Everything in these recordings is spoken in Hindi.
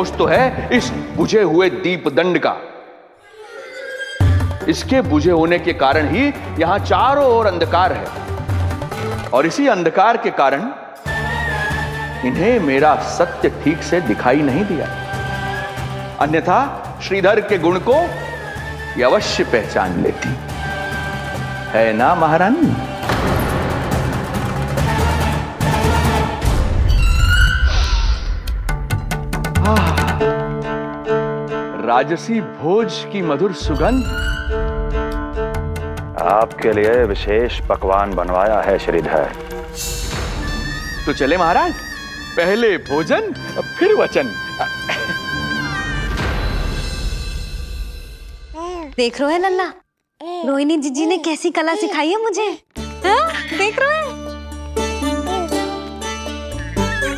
दोष तो है इस बुझे हुए दीपदंड का। इसके बुझे होने के कारण ही यहां चारों ओर अंधकार है, और इसी अंधकार के कारण इन्हें मेरा सत्य ठीक से दिखाई नहीं दिया। अन्यथा श्रीधर के गुण को ये अवश्य पहचान लेती, है ना महारानी? राजसी भोज की मधुर सुगंध। आपके लिए विशेष पकवान बनवाया है श्रीधर। तो चले महाराज, पहले भोजन फिर वचन। देख रहे हो लल्ला, रोहिणी जीजी ने कैसी कला सिखाई है मुझे। हाँ? देख रहे हो?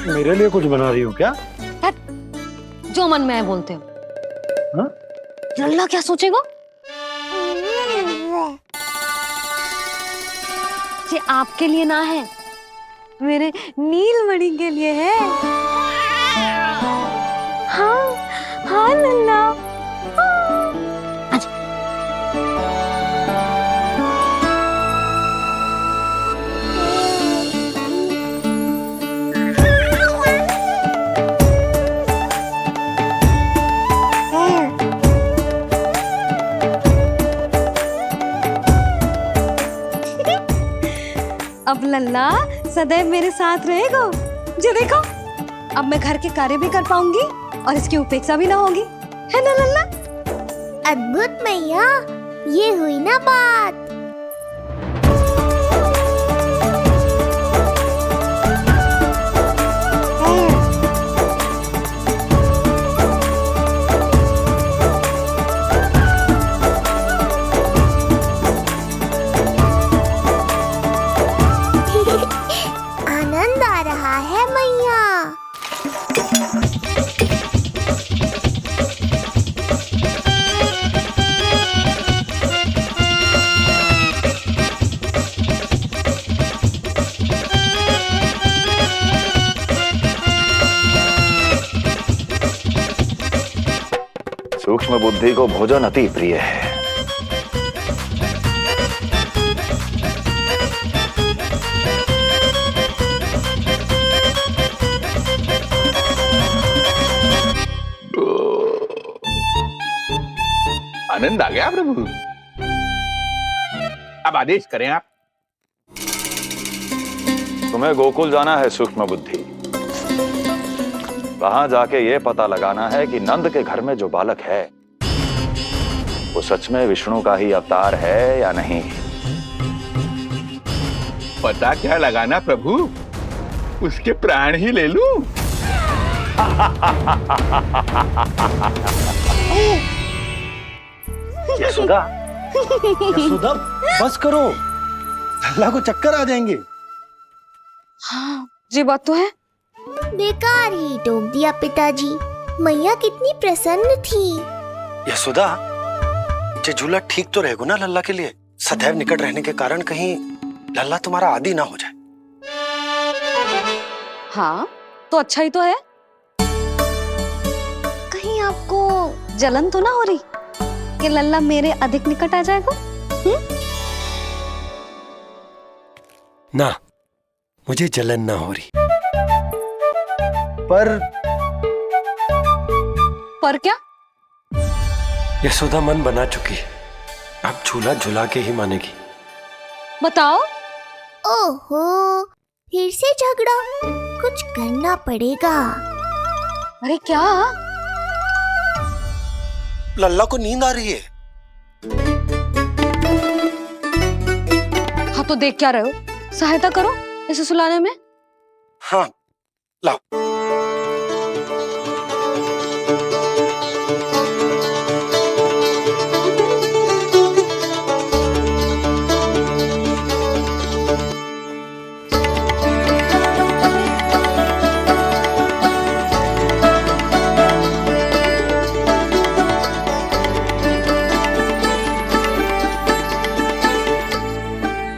मेरे लिए कुछ बना रही हो क्या? जो मन में है बोलते हो। हाँ? लल्ला क्या सोचेगा? ये आपके लिए ना है, मेरे नीलमणि के लिए है। हाँ हाँ लल्ला, अब लल्ला सदैव मेरे साथ रहेगा। जो देखो, अब मैं घर के कार्य भी कर पाऊंगी और इसकी उपेक्षा भी ना होगी, है ना लल्ला? अद्भुत मैया, ये हुई ना बात। आनंद आ रहा है मैया। सूक्ष्म बुद्धि को भोजन अति प्रिय है। आनंद आ गया प्रभु। अब आदेश करें आप। तुम्हें गोकुल जाना है सूक्ष्म बुद्धि। वहां जाके ये पता लगाना है कि नंद के घर में जो बालक है वो सच में विष्णु का ही अवतार है या नहीं। पता क्या लगाना प्रभु, उसके प्राण ही ले लूं। यशोदा, यशोदा बस करो, लल्ला को चक्कर आ जाएंगे। हाँ, ये बात तो है। बेकार ही टोक दिया पिताजी। मैया कितनी प्रसन्न थी। यशोदा, ये झूला ठीक तो रहेगा ना लल्ला के लिए? सदैव निकट रहने के कारण कहीं लल्ला तुम्हारा आदी ना हो जाए। हाँ, तो अच्छा ही तो है। कहीं आपको जलन तो ना हो रही कि लल्ला मेरे अधिक निकट आ जाएगा? ना, मुझे जलन ना हो रही। पर क्या? यशोदा मन बना चुकी है, अब झूला झूला के ही मानेगी। बताओ। ओहो, फिर से झगड़ा। कुछ करना पड़ेगा। अरे क्या? लल्ला को नींद आ रही है। हाँ तो देख क्या रहे हो? सहायता करो इसे सुलाने में। हाँ, लाओ।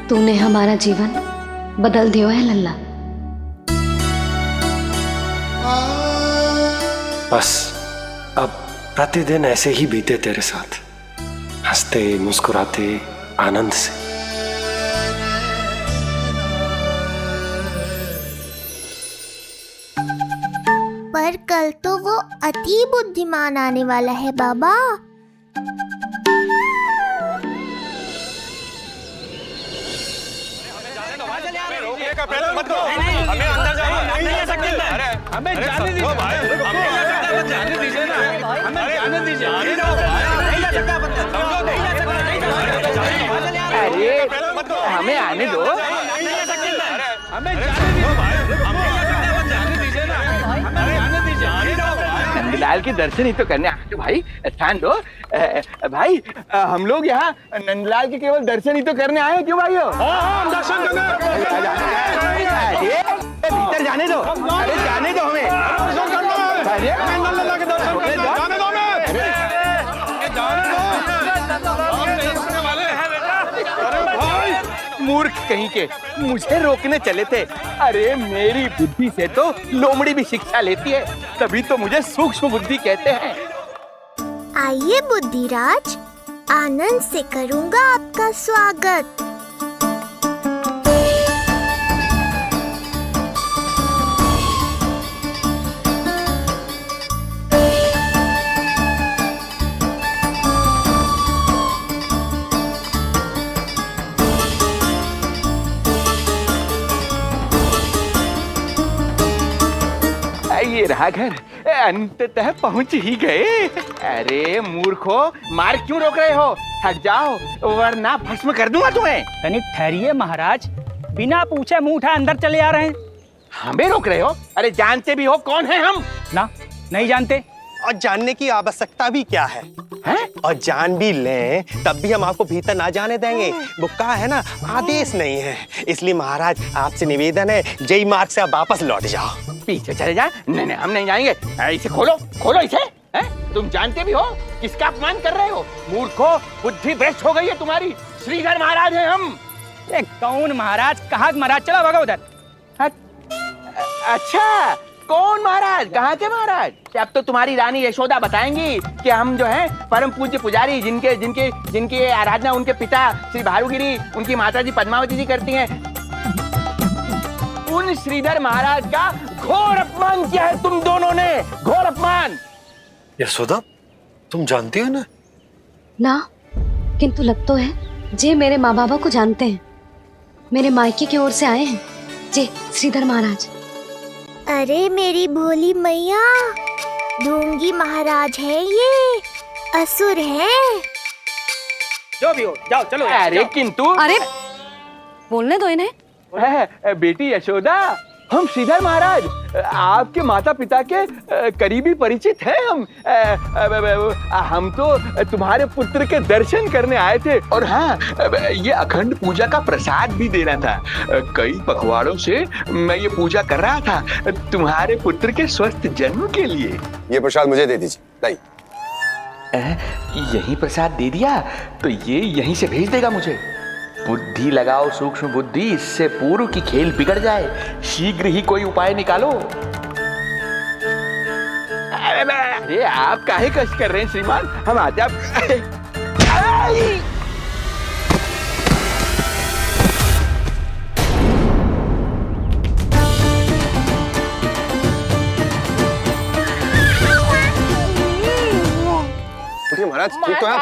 तूने हमारा जीवन बदल दियो है लल्ला। बस अब प्रतिदिन ऐसे ही बीते तेरे साथ, हंसते मुस्कुराते आनंद से। पर कल तो वो अति बुद्धिमान आने वाला है बाबा। हमें अंदर हमें जाने दीजिए, जाने दीजिए ना, हमें जाने दीजिए। अरे हमें आने दो। हमें जाने दीजिए ना, हमें जाने दीजिए। नंदलाल के दर्शन ही तो करने आए थे भाई, स्थान दो। भाई हम लोग यहाँ नंदलाल के केवल दर्शन ही तो करने आए हैं, क्यों भाइयों? हम दर्शन भीतर जाने दो, अरे जाने दो हमें। मूर्ख कहीं के, मुझे रोकने चले थे। अरे मेरी बुद्धि से तो लोमड़ी भी शिक्षा लेती है, तभी तो मुझे सूक्ष्म बुद्धि कहते हैं। आइए बुद्धिराज, आनंद से करूंगा आपका स्वागत। ये रहा घर, अंततः पहुंच ही गए। अरे मूर्खो, मार क्यों रोक रहे हो? हट जाओ वरना भस्म कर दूंगा तुम्हें। तनिक ठहरिए महाराज, बिना पूछे मुंह उठा अंदर चले आ रहे हैं। हमें रोक रहे हो? अरे जानते भी हो कौन है हम? ना, नहीं जानते। और जानने की आवश्यकता भी क्या है? हैं? और जान भी लें तब भी हम आपको भीतर ना जाने देंगे। वो कहा है ना, आदेश नहीं है। इसलिए महाराज आपसे निवेदन है, जय मार्ग से आप वापस लौट जाओ। पीछे चले जा। नहीं नहीं, हम नहीं जाएंगे। इसे खोलो, खोलो इसे। हैं? तुम जानते भी हो किसका अपमान कर रहे हो? मूर्खो, बुद्धि भ्रष्ट हो गई है तुम्हारी। श्रीधर महाराज हैं हम। ये कौन महाराज? कहाँ महाराज? चला भागा उधर। अच्छा, कौन महाराज? कहाँ के महाराज? अब तो तुम्हारी रानी यशोदा बताएंगी कि हम जो है परम पूज्य पुजारी, जिनके जिनके जिनकी आराधना उनके पिता श्री भारुगिरी, उनकी माताजी पद्मावती जी करती हैं, उन श्रीधर महाराज का घोर अपमान किया है तुम दोनों ने। घोर अपमान। यशोदा, तुम जानती हो ना? ना, किंतु लग तो है जे मेरे माँ बाबा को जानते हैं। मेरे मायके की ओर से आए हैं जे श्रीधर महाराज। अरे मेरी भोली मैया, ढोंगी महाराज है ये, असुर है। जो भी हो, जाओ चलो। अरे जाओ। किंतु अरे बोलने दो इन्हें। बेटी यशोदा, हम श्रीधर महाराज आपके माता पिता के करीबी परिचित हैं। हम तो तुम्हारे पुत्र के दर्शन करने आए थे। और हाँ, ये अखंड पूजा का प्रसाद भी देना था। कई पखवाड़ों से मैं ये पूजा कर रहा था तुम्हारे पुत्र के स्वस्थ जन्म के लिए। ये प्रसाद मुझे दे दीजिए। नहीं, यही प्रसाद दे दिया तो ये यहीं से भेज देगा मुझे। बुद्धि लगाओ, सूक्ष्म बुद्धि, इससे पूर्व की खेल बिगड़ जाए। शीघ्र ही कोई उपाय निकालो। अरे आप काहे कष्ट कर रहे हैं श्रीमान? हम आते आप। महाराज ठीक तो है?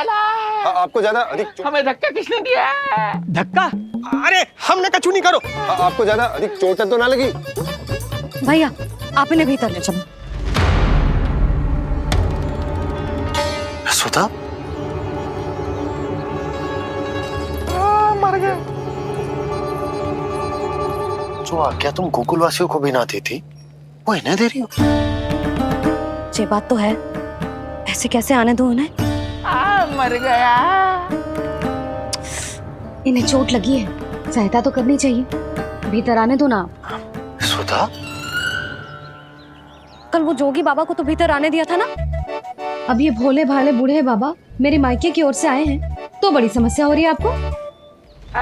आपको ज्यादा अधिक हमें धक्का किसने दिया? धक्का? अरे हमने कछु नहीं करो। आपको ज्यादा अधिक चोट तो ना लगी? भैया आप इन्हें भीतर ले चलो। यशोदा, मर गए। जो आज्ञा तुम गोकुलवासियों को भी ना दी थी, वो इन्हें दे रही हो? ये बात तो है, ऐसे कैसे आने दो उन्हें? मर गया। इन्हें चोट लगी है, सहायता तो करनी चाहिए। भीतर आने दो ना। यशोदा, कल वो जोगी बाबा को तो भीतर आने दिया था ना। अब ये भोले भाले बूढ़े बाबा मेरे मायके की ओर से आए हैं, तो बड़ी समस्या हो रही है आपको।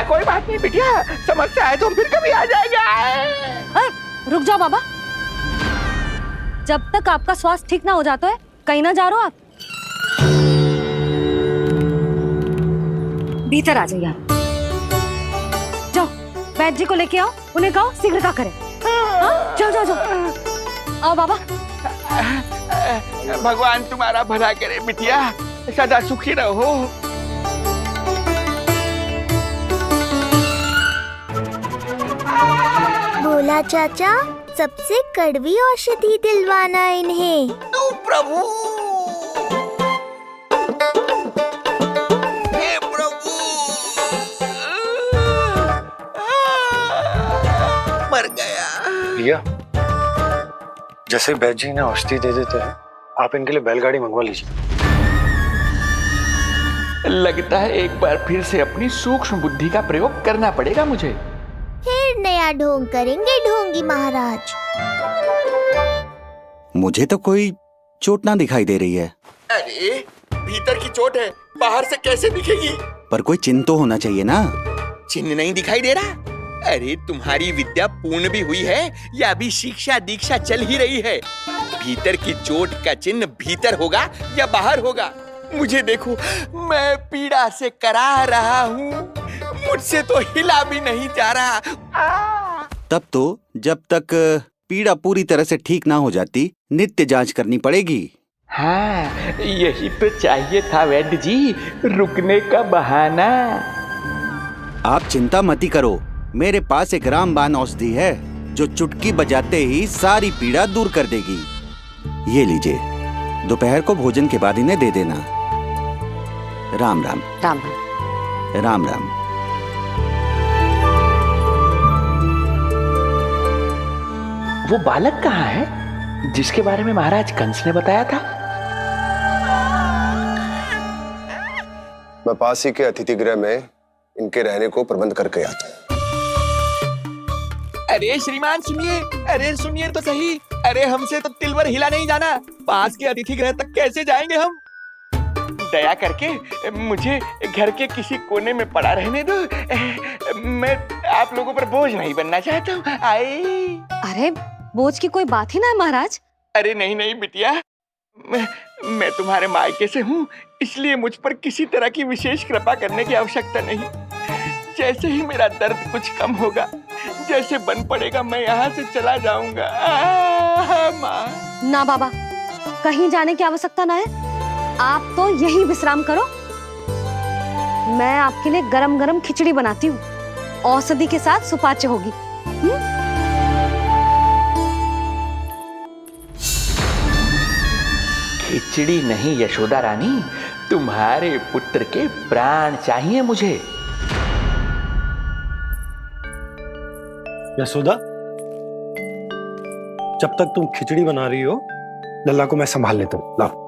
कोई बात नहीं बिटिया, समस्या है तो हम फिर कभी आ जाएगा। रुक जाओ बाबा, जब तक आपका स्वास्थ्य ठीक ना हो जाता है कहीं ना जा रहे हो आप? भीतर आ जाइए आप। जाओ बैद जी को लेके आओ, उन्हें कहो शीघ्रता करें। हाँ? जाओ जाओ जाओ। आओ बाबा। भगवान तुम्हारा भला करे बिटिया, सदा सुखी रहो। बोला चाचा सबसे कड़वी औषधि दिलवाना इन्हें। प्रभु, हे प्रभु, मर गया। भैया, जैसे बैद जी ने औषधि दे देते हैं, आप इनके लिए बैलगाड़ी मंगवा लीजिए। लगता है एक बार फिर से अपनी सूक्ष्म बुद्धि का प्रयोग करना पड़ेगा मुझे। फिर नया ढोंग करेंगे ढोंगी महाराज। मुझे तो कोई चोट ना दिखाई दे रही है। अरे भीतर की चोट है, बाहर से कैसे दिखेगी? पर कोई चिन्ह तो होना चाहिए ना। चिन्ह नहीं दिखाई दे रहा? अरे तुम्हारी विद्या पूर्ण भी हुई है या अभी शिक्षा दीक्षा चल ही रही है? भीतर की चोट का चिन्ह भीतर होगा या बाहर होगा? मुझे देखो, मैं पीड़ा से करा रहा हूँ, मुझसे तो हिला भी नहीं जा रहा। तब तो जब तक पीड़ा पूरी तरह से ठीक ना हो जाती नित्य जांच करनी पड़ेगी। हाँ, यही तो चाहिए था वैद्य जी, रुकने का बहाना। आप चिंता मती करो, मेरे पास एक रामबाण औषधि है जो चुटकी बजाते ही सारी पीड़ा दूर कर देगी। ये लीजिए, दोपहर को भोजन के बाद इन्हें दे देना। राम राम। राम राम। राम राम। वो बालक कहाँ है जिसके बारे में महाराज कंस ने बताया था? मैं पास ही के अतिथि गृह में इनके रहने को प्रबंध करके आता हूँ। अरे श्रीमान सुनिए, अरे सुनिए तो सही। अरे हमसे तो तिलवर हिला नहीं जाना, पास के अतिथि गृह तक कैसे जाएंगे हम? दया करके मुझे घर के किसी कोने में पड़ा रहने दो, मैं आप लोगों पर बोझ नहीं बनना चाहता हूँ। आई। अरे बोझ की कोई बात ही ना है महाराज। अरे नहीं नहीं बिटिया, मैं तुम्हारे मायके से हूँ, इसलिए मुझ पर किसी तरह की विशेष कृपा करने की आवश्यकता नहीं। जैसे ही मेरा दर्द कुछ कम होगा, जैसे बन पड़ेगा, मैं यहाँ से चला जाऊंगा। माँ। ना बाबा, कहीं जाने की आवश्यकता ना है, आप तो यही विश्राम करो। मैं आपके लिए गरम गरम खिचड़ी बनाती हूँ, औषधि के साथ सुपाच्य होगी। खिचड़ी नहीं यशोदा रानी, तुम्हारे पुत्र के प्राण चाहिए मुझे। यशोदा, जब तक तुम खिचड़ी बना रही हो, लल्ला को मैं संभाल लेता हूँ। लाओ।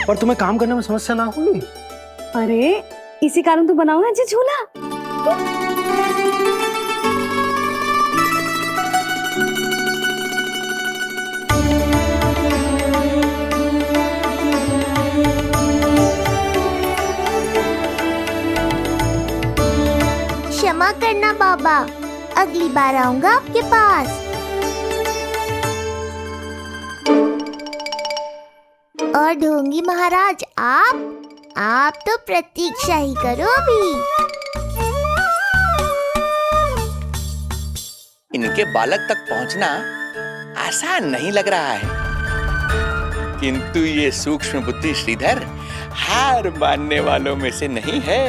पर तुम्हें काम करने में समस्या ना होगी? अरे इसी कारण तो बनाओ ना जी झूला। क्षमा करना बाबा, अगली बार आऊंगा आपके पास। और ढोंगी महाराज, आप तो प्रतीक्षा ही करो अभी। इनके बालक तक पहुंचना आसान नहीं लग रहा है, किंतु ये सूक्ष्म बुद्धि श्रीधर हार मानने वालों में से नहीं है।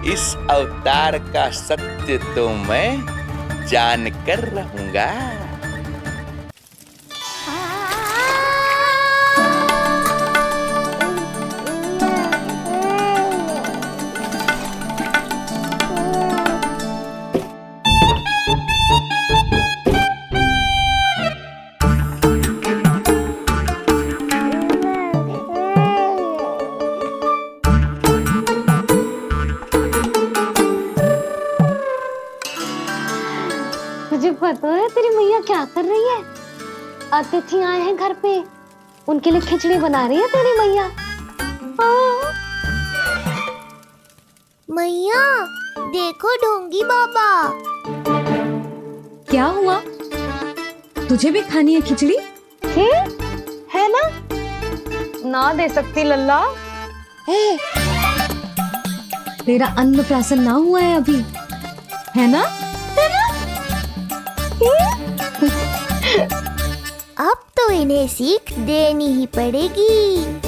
इस अवतार का सत्य तो मैं जान कर रहूंगा। तुझे पता है तेरी मैया क्या कर रही है? अतिथि आए हैं घर पे, उनके लिए खिचड़ी बना रही है तेरी मैया। मैया देखो ढोंगी बाबा। क्या हुआ? तुझे भी खानी है खिचड़ी? है ना? ना दे सकती लल्ला। तेरा अन्न प्राशन ना हुआ है अभी, है ना? अब तो इन्हें सीख देनी ही पड़ेगी।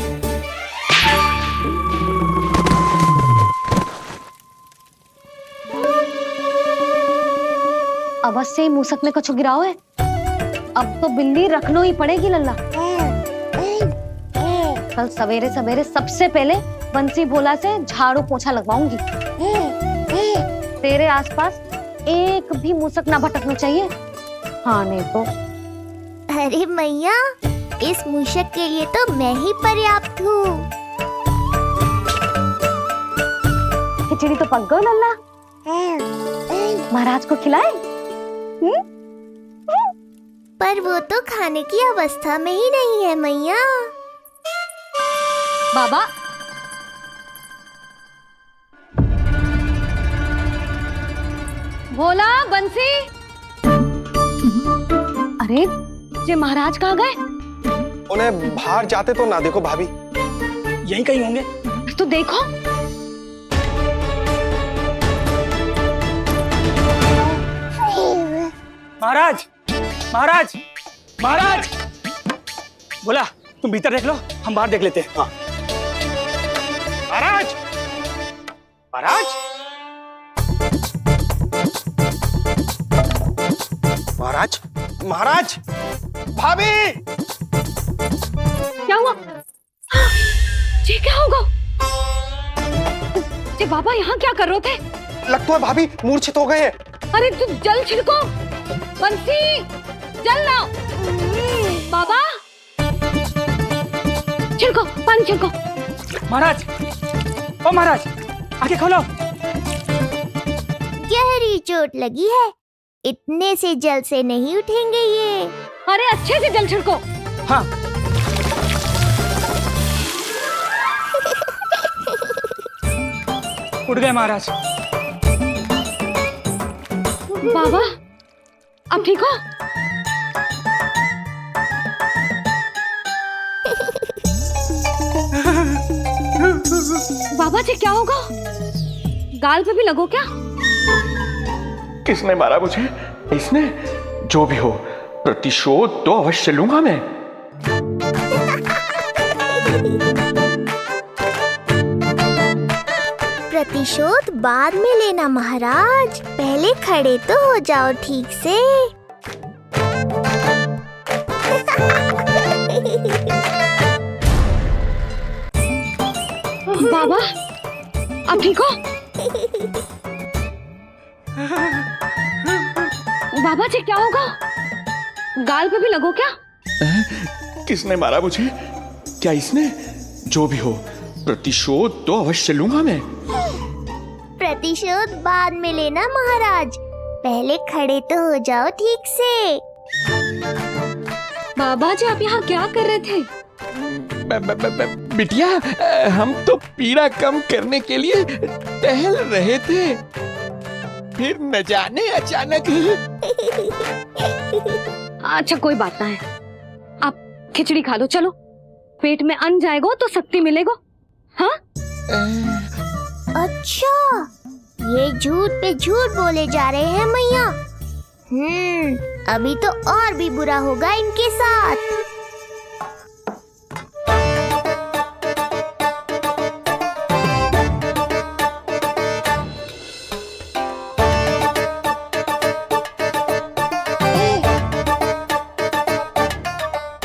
अवश्य ही मूसक ने कछु गिराओ है। अब तो बिल्ली रखनो ही पड़ेगी लल्ला। कल सवेरे सवेरे सबसे पहले बंसी भोला से झाड़ू पोछा लगवाऊंगी। तेरे आसपास एक भी मूसक ना भटकना चाहिए। हाँ नहीं तो। अरे मैया, इस मूषक के लिए तो मैं ही पर्याप्त हूँ। खिचड़ी तो पक गई लल्ला। महाराज को खिलाए? पर वो तो खाने की अवस्था में ही नहीं है मैया। बाबा, भोला, बंसी। अरे ये महाराज कहाँ गए? उन्हें बाहर जाते तो ना देखो भाभी। यहीं कहीं होंगे। तो देखो। महाराज, महाराज, महाराज। बोला तुम भीतर देख लो, हम बाहर देख लेते हैं। हाँ। महाराज, महाराज, महाराज, महाराज, भाभी। क्या हुआ? ये क्या होगा? ये बाबा यहाँ क्या कर रहे थे? लगता है भाभी मूर्छित हो गए हैं। अरे तू जल छिड़को। बंसी, जल लाओ। बाबा, छिड़को, पानी छिड़को। महाराज, ओ महाराज, आंखें खोलो। गहरी चोट लगी है, इतने से जल से नहीं उठेंगे ये। अरे अच्छे से जल छिड़को। हाँ। उठ गए महाराज। बाबा, अब ठीक हो? बाबा जी क्या होगा? गाल पे भी लगो क्या? किसने मारा मुझे? इसने? जो भी हो, प्रतिशोध तो अवश्य लूंगा मैं। प्रतिशोध बाद में लेना महाराज, पहले खड़े तो हो जाओ ठीक से। बाबा, अब ठीक हो? बाबा जी क्या होगा? गाल पे भी लगो क्या? किसने मारा मुझे? क्या इसने? जो भी हो, प्रतिशोध तो अवश्य लूंगा मैं। प्रतिशोध बाद में लेना महाराज, पहले खड़े तो हो जाओ ठीक से। बाबा जी आप यहाँ क्या कर रहे थे? बिटिया, हम तो पीड़ा कम करने के लिए टहल रहे थे, फिर न जाने अचानक। अच्छा कोई बात ना है, आप खिचड़ी खा लो। चलो, पेट में अन्न जाएगा तो शक्ति मिलेगा। हाँ? अच्छा, ये झूठ पे झूठ बोले जा रहे हैं मैया। अभी तो और भी बुरा होगा इनके साथ।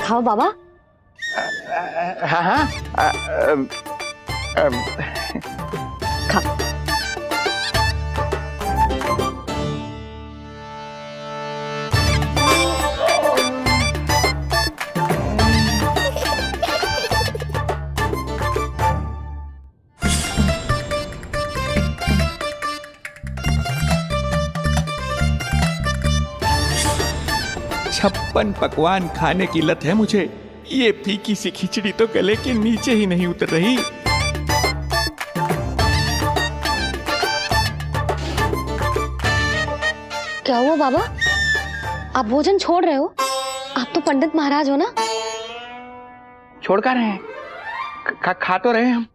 खाओ बाबा। हाँ हाँ, खा। छप्पन पकवान खाने की लत है मुझे। ये फीकी सी खिचड़ी तो गले के नीचे ही नहीं उतर रही। क्या हुआ बाबा? आप भोजन छोड़ रहे हो? आप तो पंडित महाराज हो ना? छोड़ कर रहे हैं, खा तो रहे हैं हम।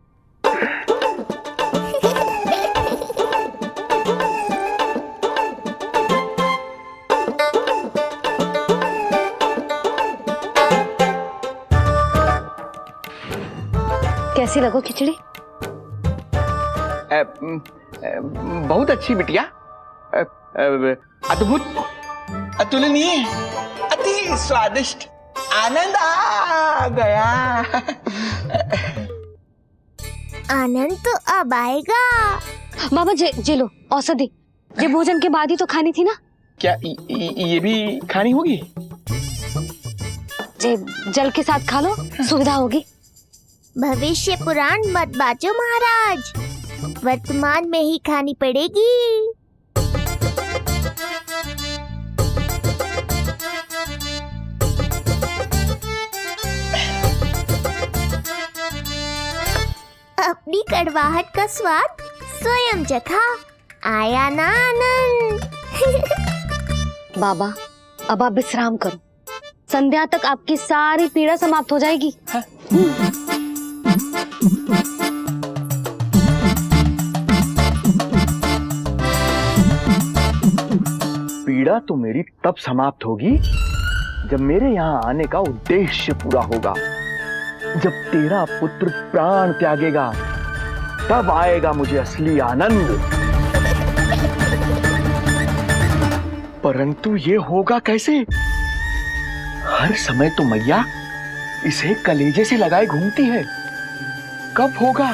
कैसी लगो खिचड़ी? बहुत अच्छी बिटिया, अद्भुत, अतुलनीय, अति स्वादिष्ट, आनंद आ गया। आनंद तो अब आएगा। बाबा जे लो औषधि, ये भोजन के बाद ही तो खानी थी ना? क्या ये भी खानी होगी? जे जल के साथ खा लो, सुविधा होगी। भविष्य पुराण मत बाजो महाराज, वर्तमान में ही खानी पड़ेगी। अपनी कड़वाहट का स्वाद स्वयं चखा, आया ना आनंद। बाबा अब आप विश्राम करो, संध्या तक आपकी सारी पीड़ा समाप्त हो जाएगी। पीड़ा तो मेरी तब समाप्त होगी जब मेरे यहाँ आने का उद्देश्य पूरा होगा, जब तेरा पुत्र प्राण त्यागेगा, तब आएगा मुझे असली आनंद। परंतु ये होगा कैसे? हर समय तो मैया इसे कलेजे से लगाए घूमती है। कब होगा,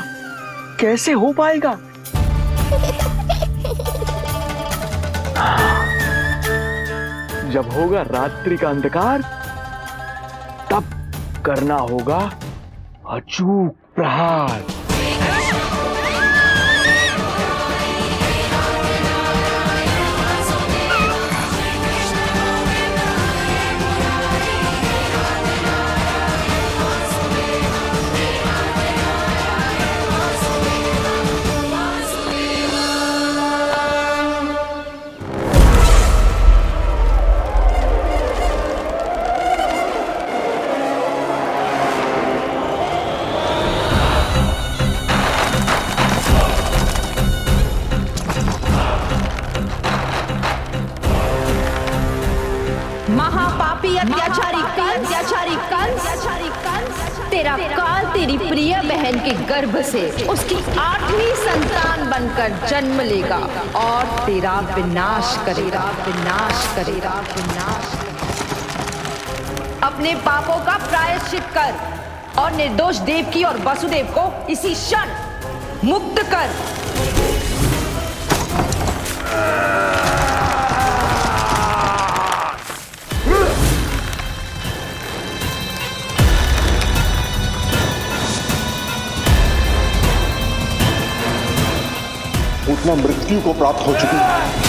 कैसे हो पाएगा? जब होगा रात्रि का अंधकार, तब करना होगा अचूक प्रहार। महापापी अत्याचारी कंस, तेरा काल तेरी प्रिय बहन के गर्भ से उसकी 8वीं संतान बनकर जन्म लेगा और तेरा विनाश करेगा। अपने पापों का प्रायश्चित कर और निर्दोष देवकी और वसुदेव को इसी क्षण मुक्त कर। उतना मृत्यु को प्राप्त हो चुकी है।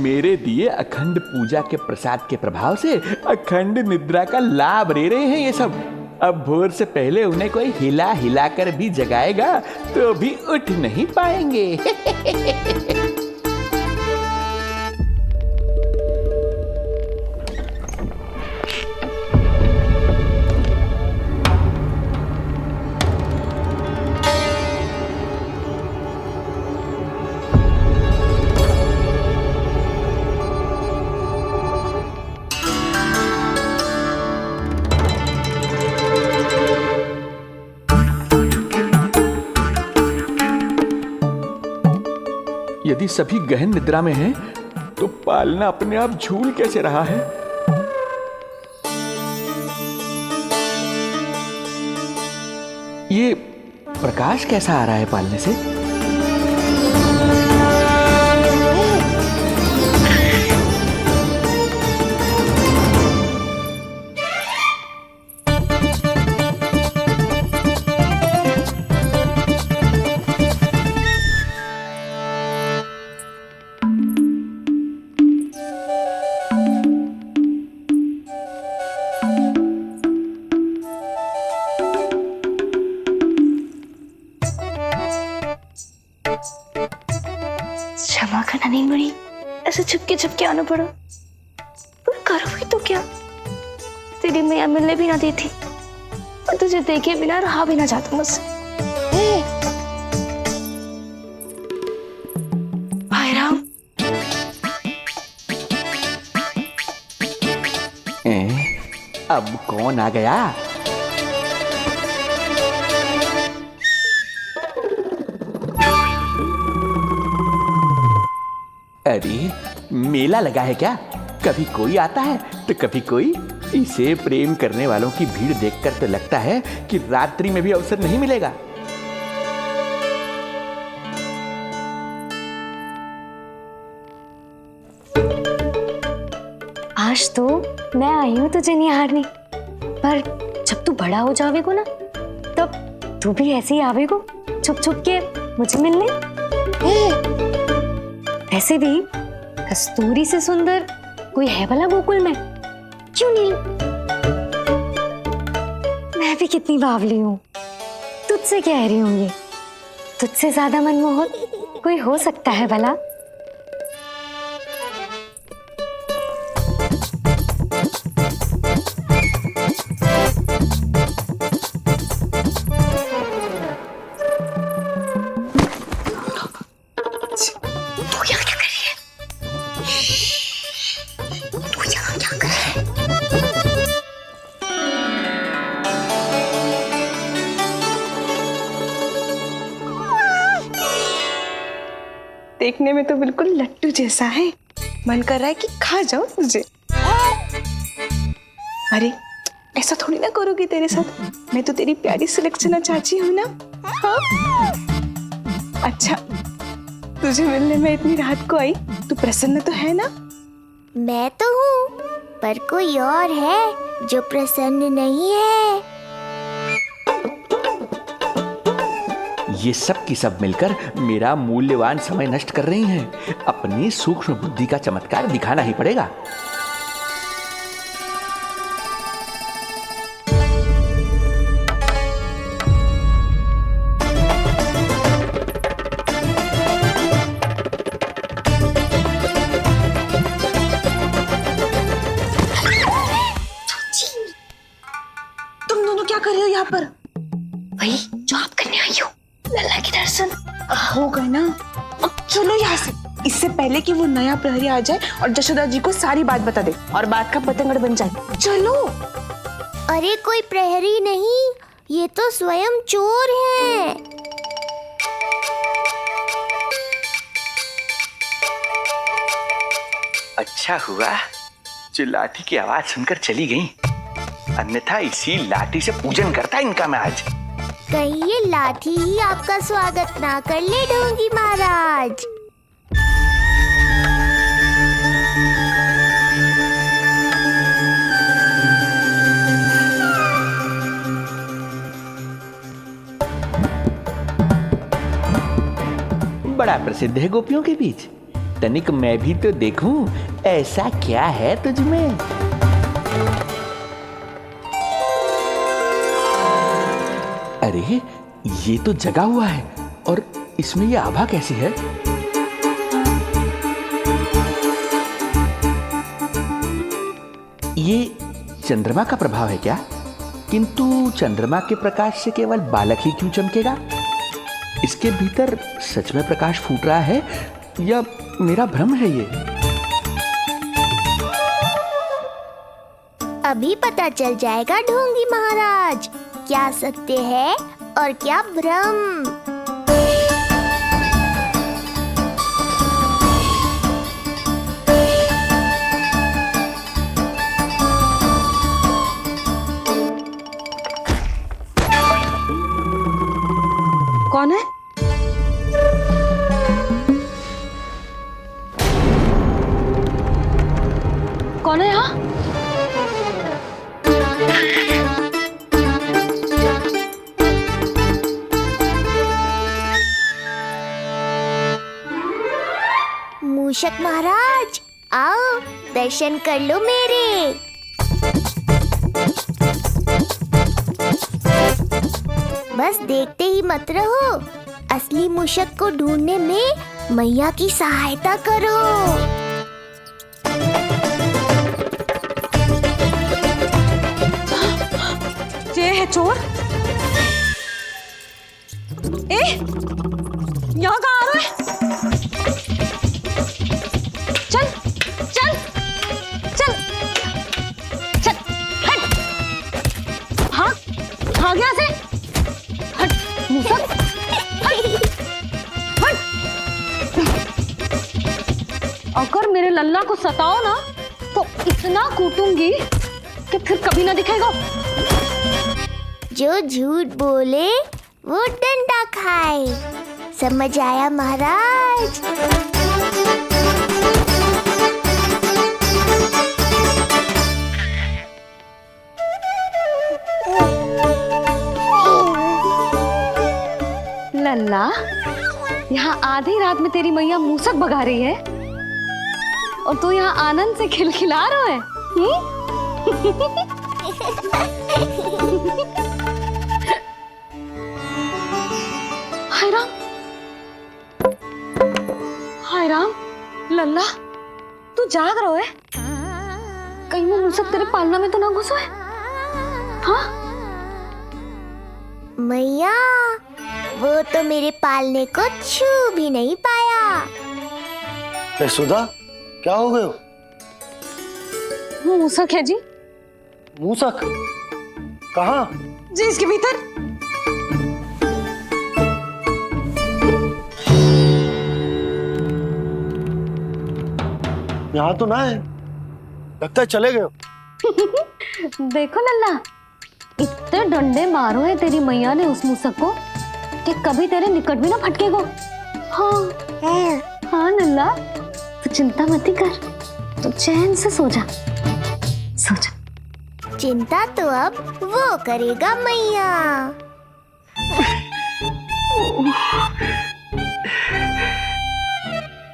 मेरे दिए अखंड पूजा के प्रसाद के प्रभाव से अखंड निद्रा का लाभ ले रहे हैं ये सब। अब भोर से पहले उन्हें कोई हिला हिलाकर भी जगाएगा तो भी उठ नहीं पाएंगे। यदि सभी गहन निद्रा में हैं, तो पालना अपने आप झूल कैसे रहा है? ये प्रकाश कैसा आ रहा है पालने से? क्षमा करना नहीं मुड़ी, ऐसे छुपके आना पड़ा। पर करो भी तो क्या? तेरी मैया मिलने भी ना दी थी और तुझे देखे बिना रहा भी ना जाता मुझसे। भाई राम, अब कौन आ गया? अरे मेला लगा है क्या? कभी कोई आता है तो कभी कोई। इसे प्रेम करने वालों की भीड़ देखकर तो लगता है कि रात्रि में भी अवसर नहीं मिलेगा। आज तो मैं आई हूँ तुझे निहारने, पर जब तू बड़ा हो जावेगो ना, तब तू भी ऐसे ही आवेगो छुप छुप के मुझे मिलने। ऐसे भी कस्तूरी से सुंदर कोई है भला गोकुल में? क्यों नहीं? मैं भी कितनी बावली हूँ, तुझसे कह रही हूँ। ये तुझसे ज्यादा मनमोहक कोई हो सकता है भला? देखने में तो बिल्कुल लट्टू जैसा है, मन कर रहा है कि खा जाओ तुझे। अरे ऐसा थोड़ी ना करोगी तेरे साथ, मैं तो तेरी प्यारी सुलक्षणा चाची हूँ ना। हाँ? अच्छा, तुझे मिलने में इतनी रात को आई, तू प्रसन्न तो है ना? मैं तो हूँ, पर कोई और है जो प्रसन्न नहीं है। ये सब की सब मिलकर मेरा मूल्यवान समय नष्ट कर रही हैं। अपनी सूक्ष्म बुद्धि का चमत्कार दिखाना ही पड़ेगा। तुम दोनों क्या कर रहे हो यहाँ पर? वही जो आप करने आई हो, लल्ला के दर्शन। हो गए ना, अब चलो यहाँ से, इससे पहले कि वो नया प्रहरी आ जाए और जशोदा जी को सारी बात बता दे और बात का पतंगड़ बन जाए। चलो। अरे कोई प्रहरी नहीं, ये तो स्वयं चोर है। अच्छा हुआ जो लाठी की आवाज सुनकर चली गई, अन्यथा इसी लाठी से पूजन करता इनका मैं आज। कहीं ये लाठी ही आपका स्वागत ना कर ले ढोंगी महाराज। बड़ा प्रसिद्ध है गोपियों के बीच, तनिक मैं भी तो देखूं ऐसा क्या है तुझमें। अरे ये तो जगा हुआ है, और इसमें ये आभा कैसी है? ये चंद्रमा का प्रभाव है क्या? किंतु चंद्रमा के प्रकाश से केवल बालक ही क्यों चमकेगा? इसके भीतर सच में प्रकाश फूट रहा है या मेरा भ्रम है ये? अभी पता चल जाएगा ढोंगी महाराज, क्या सत्य है और क्या भ्रम। कौन है यहाँ? मूषक महाराज, आओ दर्शन कर लो मेरे। बस देखते ही मत रहो, असली मूषक को ढूंढने में मैया की सहायता करो। ये है चोर। ए, यहाँ कहाँ आ रहा है? चल चल चल चल, हट। हाँ हाँ, यहाँ से हट मूसक, हट। अगर मेरे लल्ला को सताओ ना तो इतना कूटूंगी कि फिर कभी ना दिखेगा। जो झूठ बोले वो डंडा खाए, समझ आया महाराज? लल्ला, यहाँ आधी रात में तेरी मैया मूसक भगा रही है और तू यहाँ आनंद से खिलखिला रहा है। हाय राम, हाय राम। लल्ला, तू जाग रहा है? कहीं वो मूसक तेरे पालना में तो ना घुसो है? हाँ मैया, वो तो मेरे पालने को छू भी नहीं पाया। सुधा, क्या हो गए? वो मूसक है जी। मूसक? कहाँ? जी इसके भीतर। यहाँ तो ना है, लगता है चले गए। देखो लल्ला, इतने डंडे मारो है तेरी मैया ने उस मूसक को कि कभी तेरे निकट भी ना फटकेगा। हाँ हाँ लल्ला, तू चिंता मत ही कर, तू चैन से सो जा, सो जा। चिंता तो अब वो करेगा मैया।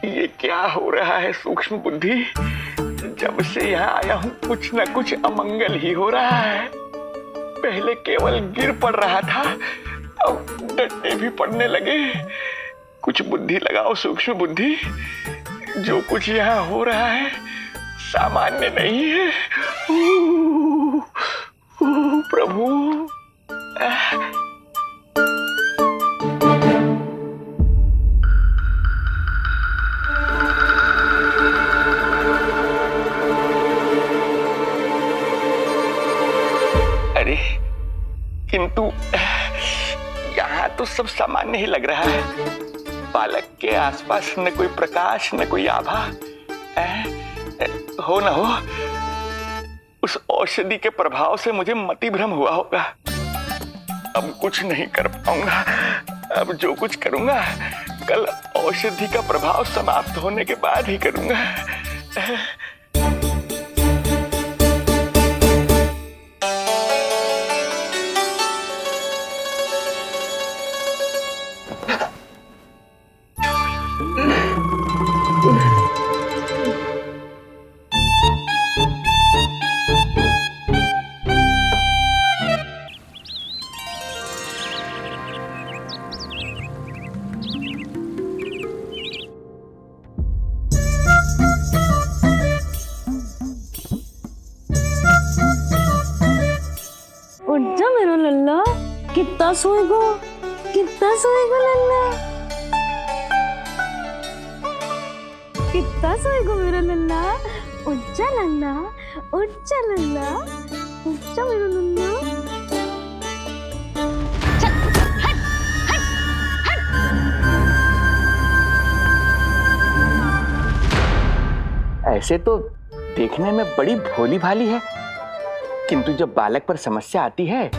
ये क्या हो रहा है सूक्ष्म बुद्धि? जब से यहाँ आया हूँ कुछ न कुछ अमंगल ही हो रहा है। पहले केवल गिर पड़ रहा था, अब डंडे भी पड़ने लगे। कुछ बुद्धि लगाओ सूक्ष्म बुद्धि, जो कुछ यहाँ हो रहा है सामान्य नहीं है। प्रभु, अरे किंतु यहाँ तो सब सामान्य ही लग रहा है। बालक के आसपास न कोई प्रकाश न कोई आभा। हो न हो उस औषधि के प्रभाव से मुझे मति भ्रम हुआ होगा। अब कुछ नहीं कर पाऊंगा। अब जो कुछ करूंगा कल औषधि का प्रभाव समाप्त होने के बाद ही करूंगा। उठ जा मेरा लल्ला, कितना सोएगा, कितना सोएगा लल्ला, कितना सोएगा मेरा लल्ला। उठ जा लल्ला, उठ जा लल्ला, उठ जा मेरा लल्ला। चल, हट, हट, हट। ऐसे तो देखने में बड़ी भोली भाली है, किंतु जब बालक पर समस्या आती है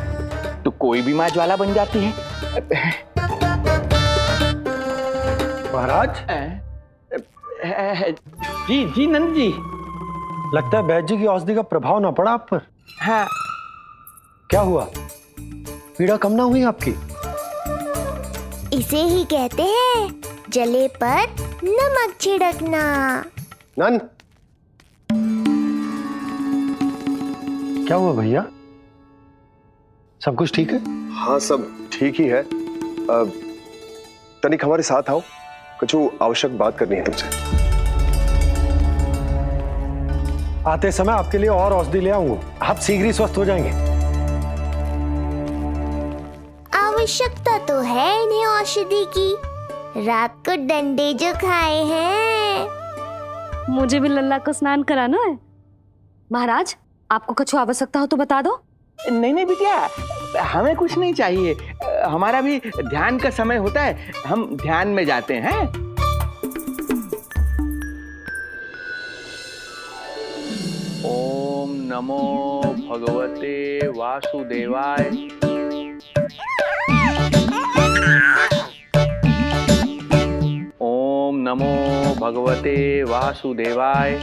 तो कोई भी माँ ज्वाला बन जाती है। महाराज, जी जी नंद जी। लगता है वैद्य जी की औषधि का प्रभाव ना पड़ा आप पर। हाँ। क्या हुआ, पीड़ा कम ना हुई आपकी? इसे ही कहते हैं जले पर नमक छिड़कना। नन, क्या हुआ भैया, सब कुछ ठीक है? हाँ सब ठीक ही है। तनिक हमारे साथ आओ, कुछ आवश्यक बात करनी है तुमसे। आते समय आपके लिए और औषधि ले आऊंगा, आप शीघ्र ही स्वस्थ हो जाएंगे। आवश्यकता तो है इन्हें औषधि की, रात को डंडे जो खाए हैं। मुझे भी लल्ला को स्नान कराना है। महाराज, आपको कुछ आवश्यकता हो तो बता दो। नहीं नहीं बिटिया, हमें कुछ नहीं चाहिए, हमारा भी ध्यान का समय होता है, हम ध्यान में जाते हैं। ओम नमो भगवते वासुदेवाय। ओम नमो भगवते वासुदेवाय।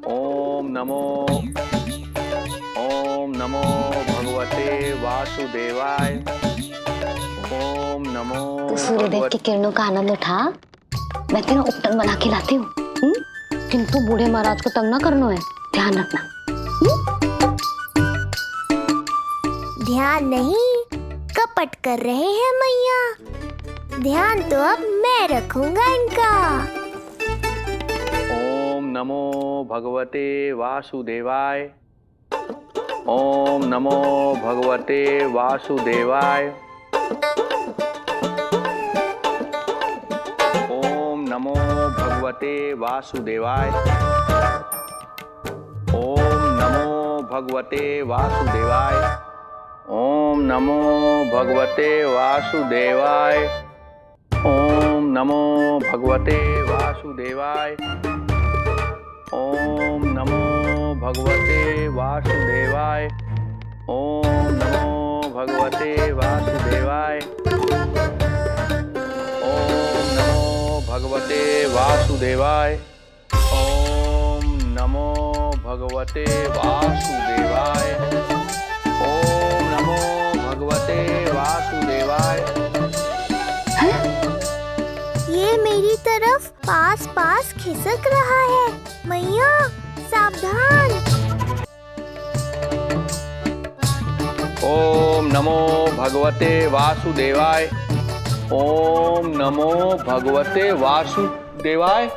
ओम नमो भगवते वासुदेवाय। ओम नमो। तो सूर्यदेव की किरणों का आनंद उठा, मैं तेरा उपटन बना के लाती हूँ। किंतु बूढ़े महाराज को तंग ना करना है, ध्यान रखना। ध्यान नहीं, कपट कर रहे हैं मैया। ध्यान तो अब मैं रखूंगा इनका। ओम नमो भगवते वासुदेवाय। ओम नमो भगवते वासुदेवाय। ओम नमो भगवते वासुदेवाय। ओम नमो भगवते वासुदेवाय। ओम नमो भगवते वासुदेवाय। ओम नमो भगवते वासुदेवाय। ओम नमो भगवते वासुदेवाय। ओम नमो भगवते वासुदेवाय। ओम नमो भगवते वासुदेवाय। ओम नमो भगवते वासुदेवाय। ओम नमो भगवते वासुदेवाय। ये मेरी तरफ पास पास खिसक रहा है, मैया सावधान। ओम नमो भगवते वासुदेवाय। ओम नमो भगवते वासुदेवाय।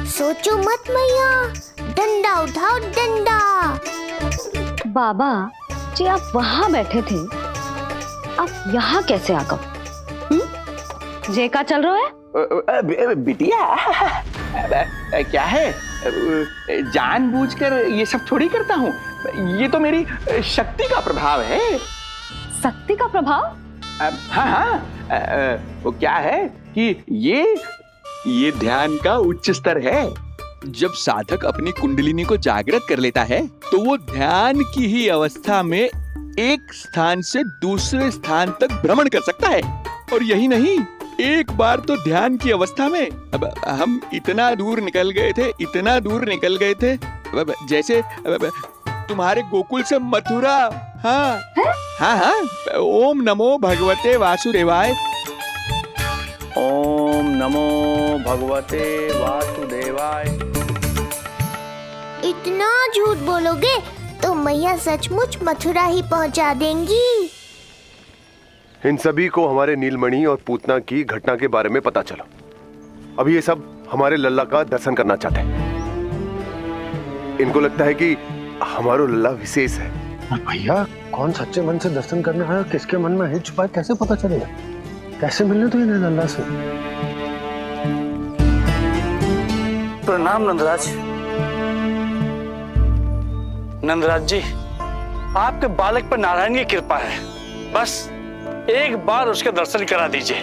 सोचो मत मैया, डंडा उठाओ डंडा। बाबा जी, आप वहां बैठे थे, आप यहाँ कैसे आ गए? जे का चल रहा है? बिटिया, क्या है, जानबूझकर ये सब थोड़ी करता हूँ, ये तो मेरी शक्ति का प्रभाव है। शक्ति का प्रभाव? हाँ हाँ, वो क्या है कि ये ध्यान का उच्च स्तर है। जब साधक अपनी कुंडलिनी को जागृत कर लेता है तो वो ध्यान की ही अवस्था में एक स्थान से दूसरे स्थान तक भ्रमण कर सकता है। और यही नहीं, एक बार तो ध्यान की अवस्था में अब हम इतना दूर निकल गए थे, जैसे तुम्हारे गोकुल से मथुरा। हाँ हाँ हाँ। ओम नमो भगवते वासुदेवाय। ओम नमो भगवते वासुदेवाय। इतना झूठ बोलोगे तो मैया सचमुच मथुरा ही पहुंचा देंगी। इन सभी को हमारे नीलमणि और पूतना की घटना के बारे में पता चला। अब ये सब हमारे लल्ला का दर्शन करना चाहते हैं। इनको लगता है कि हमारा लल्ला विशेष है। भैया, कौन सच्चे मन से दर्शन करने आया, किसके मन में है छुपा, कैसे पता चलेगा? कैसे मिलने तो इन्हें लल्ला से? प्रणाम नंदराज। नंदराज जी, आपके बालक पर नारायण की कृपा है, बस एक बार उसके दर्शन करा दीजिए।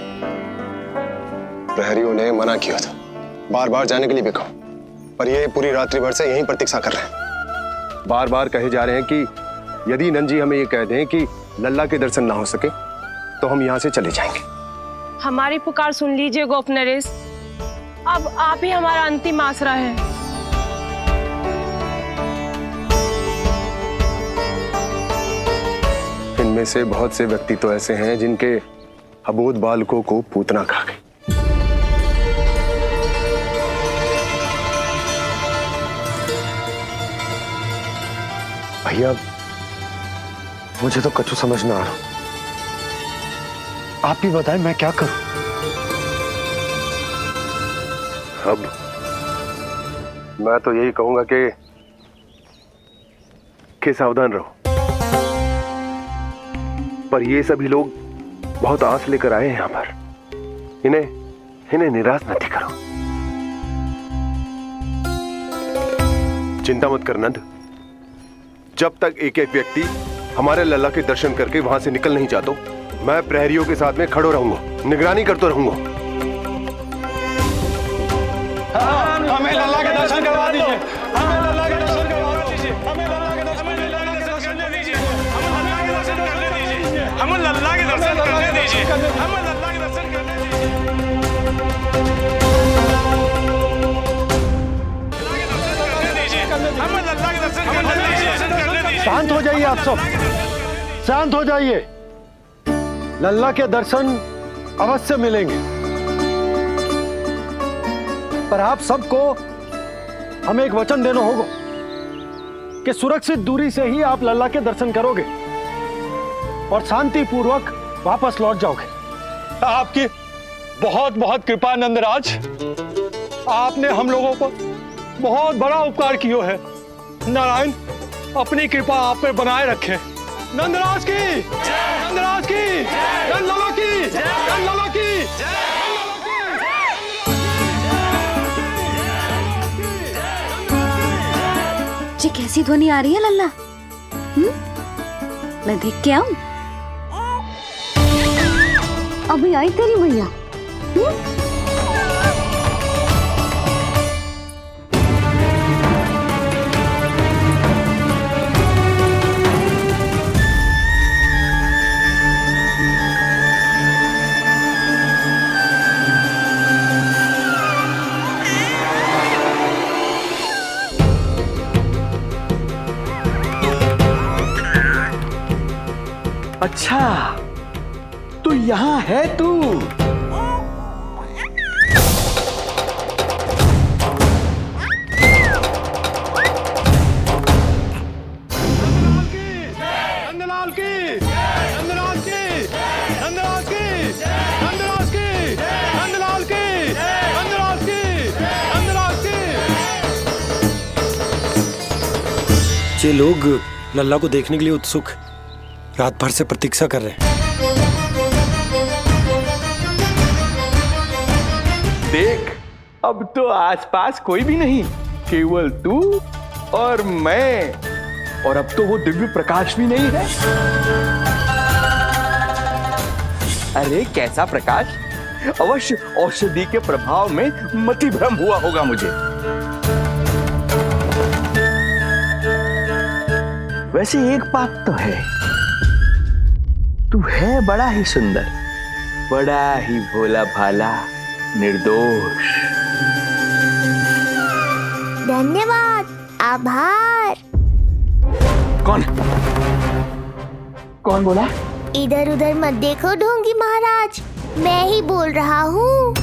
प्रहरियों ने मना किया था, बार बार जाने के लिए भी कहा, पर ये पूरी रात्रि भर से यहीं प्रतीक्षा कर रहे हैं। बार बार कहे जा रहे हैं कि यदि नंद जी हमें ये कह दें कि लल्ला के दर्शन ना हो सके तो हम यहाँ से चले जाएंगे। हमारी पुकार सुन लीजिए गोप नरेश, अब आप ही हमारा अंतिम आसरा है। इनमें से बहुत से व्यक्ति तो ऐसे हैं जिनके अबोध बालकों को पूतना खा गई। भैया मुझे तो कछु समझ ना आ रहा, आप ही बताएं मैं क्या करूं। अब मैं तो यही कहूंगा कि सावधान रहो, पर ये सभी लोग बहुत आस लेकर आए हैं यहां पर, इन्हें निराश मत करो। चिंता मत कर नंद, जब तक एक एक व्यक्ति हमारे लल्ला के दर्शन करके वहां से निकल नहीं जाता, मैं प्रहरियों के साथ में खड़ो रहूंगा, निगरानी करता रहूंगा। हमें लल्ला के दर्शन करवा दीजिए, हमें लल्ला के दर्शन करवा दीजिए, हमें लल्ला के दर्शन करने दीजिए, हमें लल्ला के दर्शन करने दीजिए, हमें लल्ला के दर्शन करने दीजिए, हमें लल्ला के दर्शन करने दीजिए। शांत हो जाइए आप सब, शांत हो जाइए। लल्ला के दर्शन अवश्य मिलेंगे, पर आप सबको हमें एक वचन देना होगा कि सुरक्षित दूरी से ही आप लल्ला के दर्शन करोगे और शांति पूर्वक वापस लौट जाओगे। आपकी बहुत बहुत कृपा नंदराज, आपने हम लोगों पर बहुत बड़ा उपकार किया है। नारायण अपनी कृपा आप पे बनाए रखे। नंदराज की, नंदराज की, नंदलाला की, नंदलाला की। जी कैसी ध्वनि आ रही है लल्ला? मैं देख के आऊं? अभी आई तेरी मैया। अच्छा तो यहाँ है तू। नंदलाल की, नंदलाल की, नंदलाल की, नंदलाल की, नंदलाल की, नंदलाल की, नंदलाल की। ये लोग लल्ला को देखने के लिए उत्सुक रात भर से प्रतीक्षा कर रहे हैं। देख अब तो आसपास कोई भी नहीं, केवल तू और मैं, और अब तो वो दिव्य प्रकाश भी नहीं है। अरे कैसा प्रकाश? अवश्य औषधि के प्रभाव में मतिभ्रम हुआ होगा मुझे। वैसे एक बात तो है, तू है बड़ा ही सुंदर, बड़ा ही भोला भाला, निर्दोष। धन्यवाद, आभार। कौन बोला? इधर उधर मत देखो ढोंगी महाराज, मैं ही बोल रहा हूँ।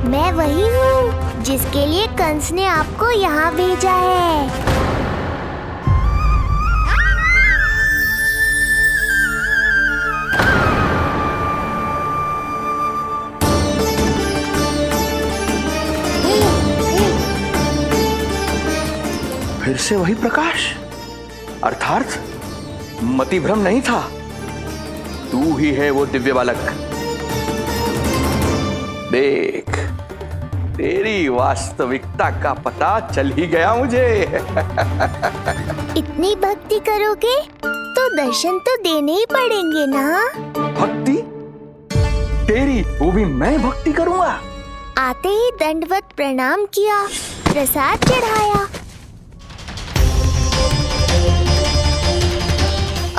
मैं वही हूँ जिसके लिए कंस ने आपको यहाँ भेजा है। फिर से वही प्रकाश, अर्थात मतिभ्रम नहीं था, तू ही है वो दिव्य बालक। देख तेरी वास्तविकता का पता चल ही गया मुझे। इतनी भक्ति करोगे तो दर्शन तो देने ही पड़ेंगे ना। भक्ति तेरी, वो भी मैं भक्ति करूंगा? आते ही दंडवत प्रणाम किया, प्रसाद चढ़ाया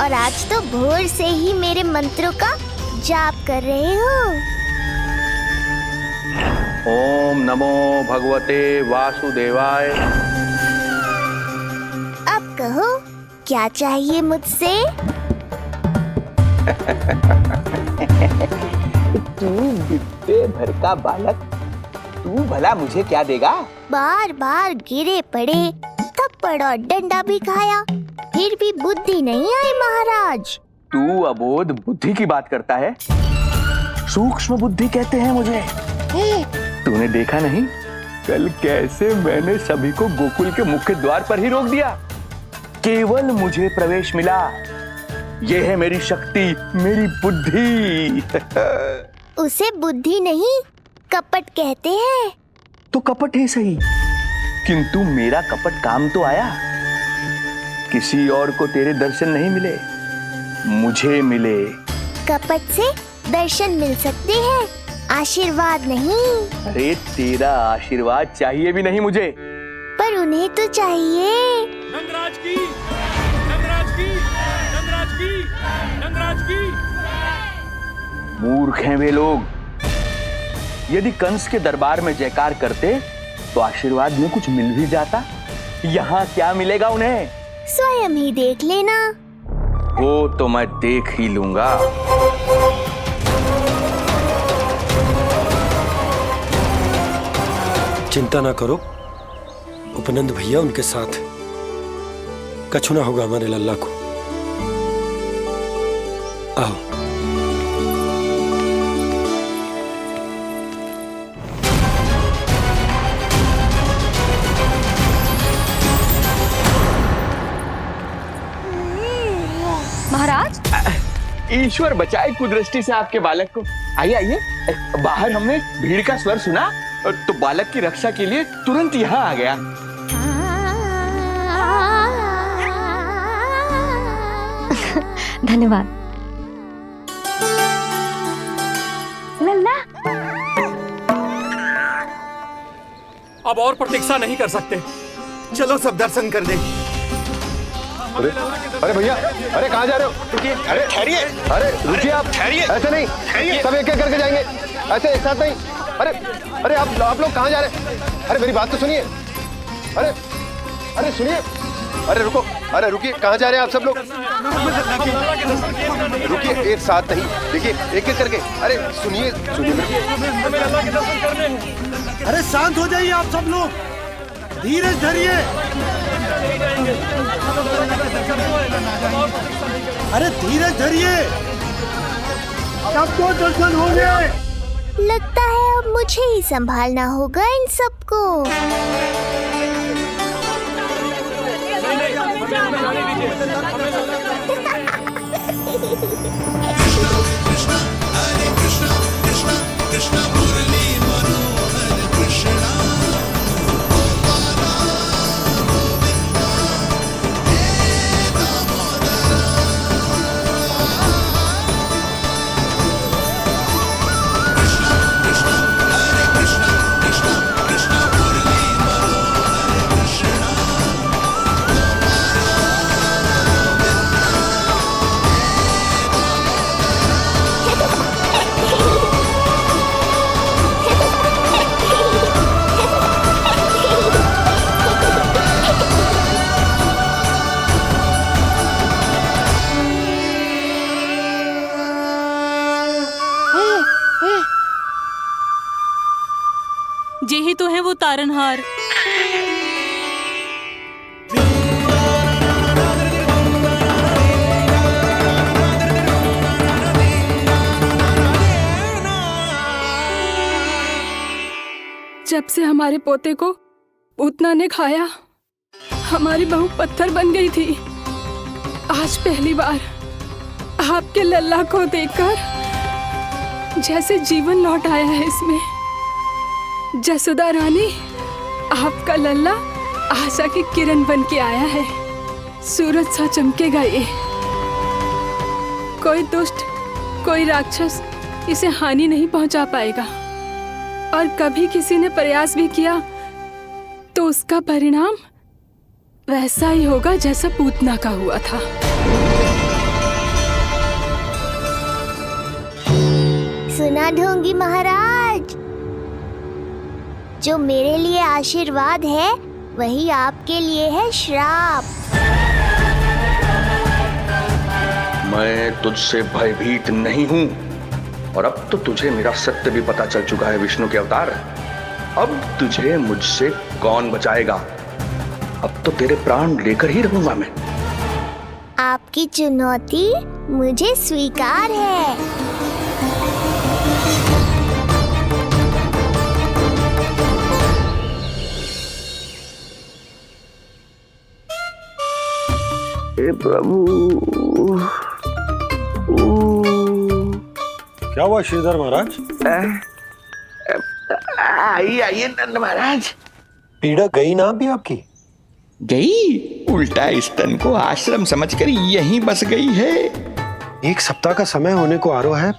और आज तो भोर से ही मेरे मंत्रों का जाप कर रहे हो। ओम नमो भगवते वासुदेवाय। अब कहो क्या चाहिए मुझसे? तू बित्ते भर का बालक, तू भला मुझे क्या देगा? बार बार गिरे पड़े, थप्पड़ और डंडा भी खाया, फिर भी बुद्धि नहीं आई महाराज। तू अबोध बुद्धि की बात करता है? सूक्ष्म बुद्धि कहते हैं मुझे। तूने देखा नहीं कल कैसे मैंने सभी को गोकुल के मुख्य द्वार पर ही रोक दिया? केवल मुझे प्रवेश मिला। यह है मेरी शक्ति, मेरी बुद्धि। उसे बुद्धि नहीं कपट कहते हैं। तो कपट ही सही, किंतु मेरा कपट काम तो आया। किसी और को तेरे दर्शन नहीं मिले, मुझे मिले। कपट से दर्शन मिल सकते हैं, आशीर्वाद नहीं। अरे तेरा आशीर्वाद चाहिए भी नहीं मुझे। पर उन्हें तो चाहिए। नंदराज की, नंदराज की, नंदराज की, नंदराज की। मूर्ख हैं वे लोग। यदि कंस के दरबार में जयकार करते तो आशीर्वाद में कुछ मिल भी जाता। यहाँ क्या मिलेगा उन्हें? स्वयं ही देख लेना। वो तो मैं देख ही लूंगा। चिंता ना करो, उपनंद भैया उनके साथ, कछु ना होगा हमारे लल्ला को। आओ। महाराज, ईश्वर बचाए कुदृष्टि से आपके बालक को। आइए आइए, बाहर हमने भीड़ का स्वर सुना तो बालक की रक्षा के लिए तुरंत यहाँ आ गया। धन्यवाद। लल्ला, अब और प्रतीक्षा नहीं कर सकते, चलो सब दर्शन कर दे। अरे भैया, अरे कहाँ जा रहे हो? अरे ठहरिए, अरे रुकिए आप, ठहरिए, ऐसे नहीं, सब एक एक करके जाएंगे, ऐसे एक साथ नहीं। अरे अरे आप लोग कहाँ जा रहे हैं? अरे मेरी बात तो सुनिए। अरे अरे सुनिए, अरे रुको, अरे रुकिए, कहाँ जा रहे हैं आप सब लोग? रुकिए, एक साथ नहीं, देखिए एक एक करके। अरे सुनिए सुनिए। अरे शांत हो जाइए आप सब लोग, धीरज धरिए। अरे धीरज धरिए, सबको दर्शन होंगे। लगता है अब मुझे ही संभालना होगा इन सबको। जे ही तो है वो तारनहार। जब से हमारे पोते को पूतना ने खाया, हमारी बहू पत्थर बन गई थी। आज पहली बार आपके लल्ला को देखकर जैसे जीवन लौट आया है इसमें। जसोदा रानी, आपका लल्ला आशा की किरण बन के आया है। सूरज सा चमकेगा ये। कोई दुष्ट, कोई राक्षस इसे हानि नहीं पहुंचा पाएगा। और कभी किसी ने प्रयास भी किया तो उसका परिणाम वैसा ही होगा जैसा पूतना का हुआ था। सुना ढोंगी महाराज? जो मेरे लिए आशीर्वाद है वही आपके लिए है श्राप। मैं तुझसे भयभीत नहीं हूं और अब तो तुझे मेरा सत्य भी पता चल चुका है विष्णु के अवतार। अब तुझे मुझसे कौन बचाएगा? अब तो तेरे प्राण लेकर ही रहूंगा मैं। आपकी चुनौती मुझे स्वीकार है। हे प्रभु। क्या हुआ श्रीधर महाराज? आइए नंद महाराज। पीड़ा गई ना अभी आपकी? गई? उल्टा स्तन को आश्रम समझकर यहीं बस गई है। 1 सप्ताह का समय होने को आ रहा है,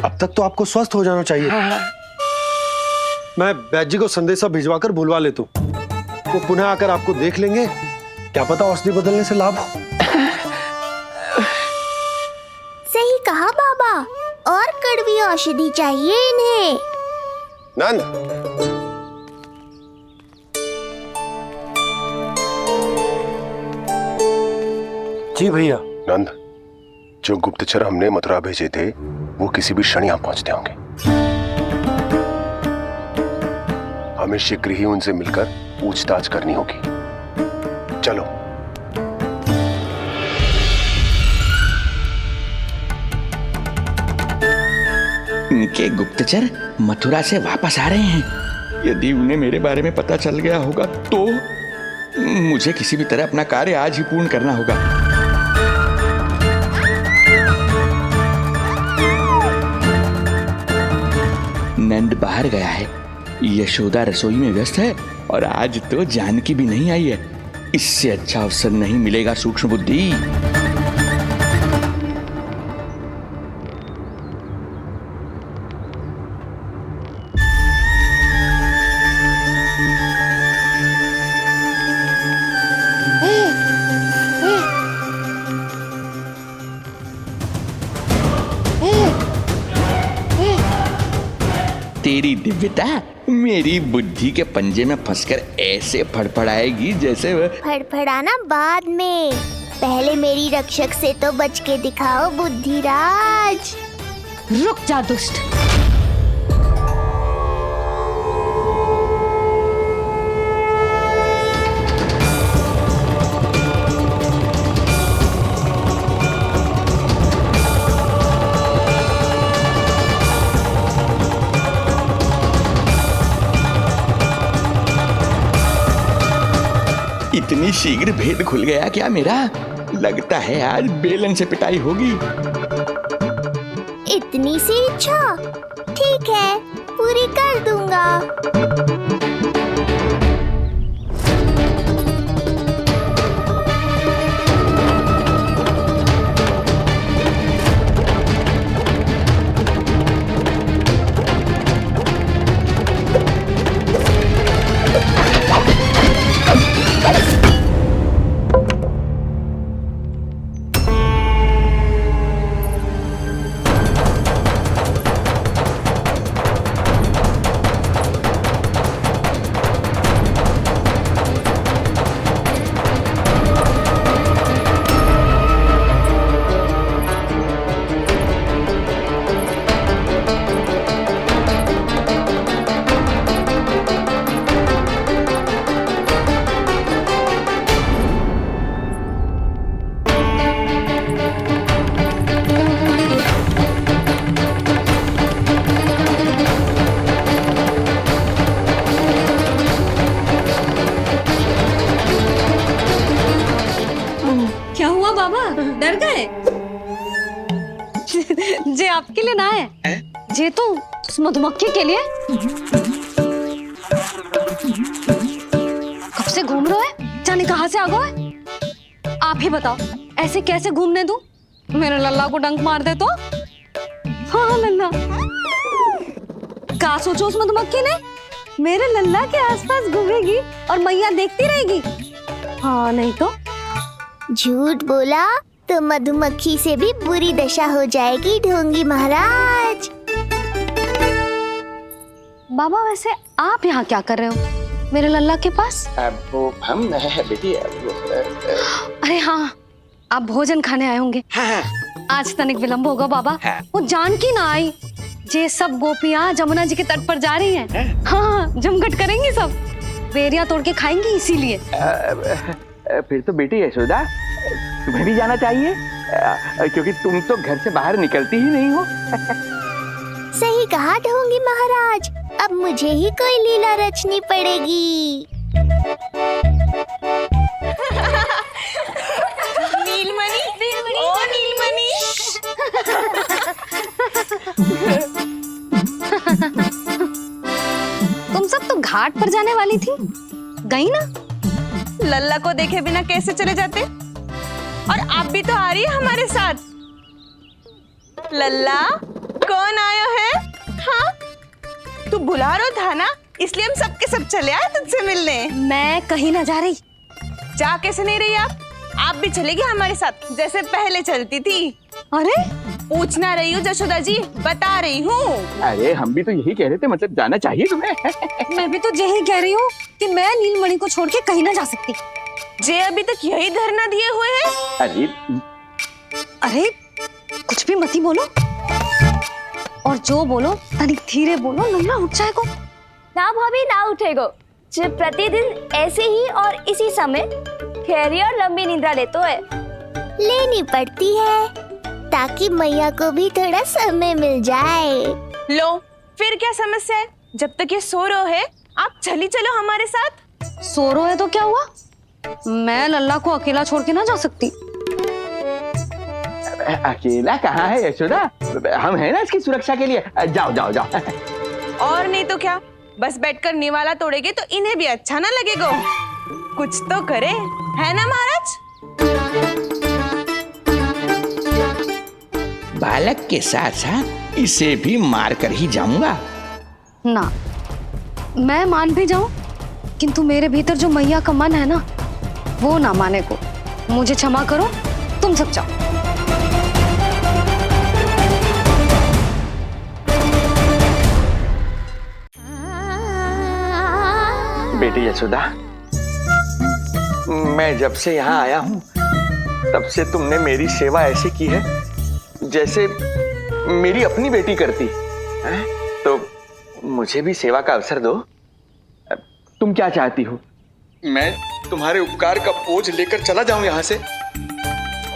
अब तक तो आपको स्वस्थ हो जाना चाहिए। मैं बैद जी को संदेशा भिजवाकर बुलवा लेता हूँ। वो पुनः आकर आपको देख लेंगे, क्या पता औषधि बदलने से लाभ हो। सही कहा बाबा, और कड़वी औषधि चाहिए इन्हें। नंद, जी भैया। नंद, जो गुप्तचर हमने मथुरा भेजे थे वो किसी भी क्षण यहाँ पहुंचते होंगे। हमें शीघ्र ही उनसे मिलकर पूछताछ करनी होगी। चलो। उनके गुप्तचर मथुरा से वापस आ रहे हैं। यदि उन्हें मेरे बारे में पता चल गया होगा तो मुझे किसी भी तरह अपना कार्य आज ही पूर्ण करना होगा। नंद बाहर गया है, यशोदा रसोई में व्यस्त है और आज तो जानकी भी नहीं आई है। इससे अच्छा अवसर नहीं मिलेगा सूक्ष्म बुद्धि। तेरी दिव्यता मेरी बुद्धि के पंजे में फंसकर ऐसे फड़फड़ाएगी जैसे फड़फड़ाना बाद में, पहले मेरी रक्षक से तो बच के दिखाओ बुद्धिराज। रुक जा दुष्ट। इतनी शीघ्र भेद खुल गया क्या मेरा? लगता है आज बेलन से पिटाई होगी। इतनी सी इच्छा? ठीक है, पूरी कर दूंगा। डर गए? जे आपके लिए ना है, जे तो उस मधुमक्खी के लिए। कब से घूम रहे हो? जाने कहाँ से आ गए? आप ही बताओ, ऐसे कैसे घूमने दूं? मेरे लल्ला को डंक मार दे तो? हाँ लल्ला, क्या सोचो उस मधुमक्खी ने? मेरे लल्ला के आसपास घूमेगी और मैया देखती रहेगी। हाँ नहीं तो? झूठ बोला तो मधुमक्खी से भी बुरी दशा हो जाएगी ढोंगी महाराज। बाबा वैसे आप यहाँ क्या कर रहे हो मेरे लल्ला के पास? वो हम बेटी अरे हाँ, आप भोजन खाने आए होंगे। हाँ। आज तनिक विलंब होगा बाबा। हाँ। वो जानकी ना आई, जे सब गोपियां जमुना जी के तट पर जा रही हैं। हाँ, जमघट करेंगी सब, बेरिया तोड़ के खाएंगी इसीलिए। फिर तो बेटी यशोदा तुम्हें भी जाना चाहिए, क्योंकि तुम तो घर से बाहर निकलती ही नहीं हो। सही कहा ढोंगी महाराज, अब मुझे ही कोई लीला रचनी पड़ेगी। नीलमणि, ओ नीलमणि। तुम सब तो घाट पर जाने वाली थी, गई ना? लल्ला को देखे बिना कैसे चले जाते? और आप भी तो आ रही है हमारे साथ। लल्ला, कौन आया है? हाँ, तू बुला रहा था ना, इसलिए हम सब के सब चले आए तुझसे मिलने। मैं कहीं ना जा रही। जा कैसे नहीं रही आप भी चलेगी हमारे साथ जैसे पहले चलती थी। अरे पूछना रही हूँ जशोदा जी, बता रही हूँ। अरे हम भी तो यही कह रहे थे, मतलब जाना चाहिए तुम्हें। मैं भी तो यही कह रही हूँ कि मैं नीलमणि को छोड़ के कहीं ना जा सकती। जे अभी तक यही धरना दिए हुए हैं। अरे कुछ भी मती बोलो, और जो बोलो तनिक धीरे बोलो, लल्ला उठ जाएगो। ना भाभी ना उठेगो, जो प्रतिदिन ऐसे ही और इसी समय गहरी और लंबी निद्रा लेते है। लेनी पड़ती है ताकि मैया को भी थोड़ा समय मिल जाए। लो फिर क्या समस्या है? जब तक ये सो रहे है आप चली चलो हमारे साथ। सो रहे है तो क्या हुआ? मैं लल्ला को अकेला छोड़ के ना जा सकती। अकेला कहाँ है यशोदा, हम है ना इसकी सुरक्षा के लिए। जाओ जाओ जाओ। और नहीं तो क्या, बस बैठकर निवाला तोड़ेगे तो इन्हें भी अच्छा ना लगेगा। कुछ तो करे, है ना महाराज? बालक के साथ साथ इसे भी मार कर ही जाऊंगा। ना, मैं मान भी जाऊं, किंतु मेरे भीतर जो मैया का मन है ना, वो ना माने को। मुझे क्षमा करो, तुम सब जाओ। बेटी यशोदा, मैं जब से यहाँ आया हूँ तब से तुमने मेरी सेवा ऐसी की है जैसे मेरी अपनी बेटी करती है। तो मुझे भी सेवा का अवसर दो। तुम क्या चाहती हो? मैं तुम्हारे उपकार का बोझ लेकर चला जाऊं यहाँ से,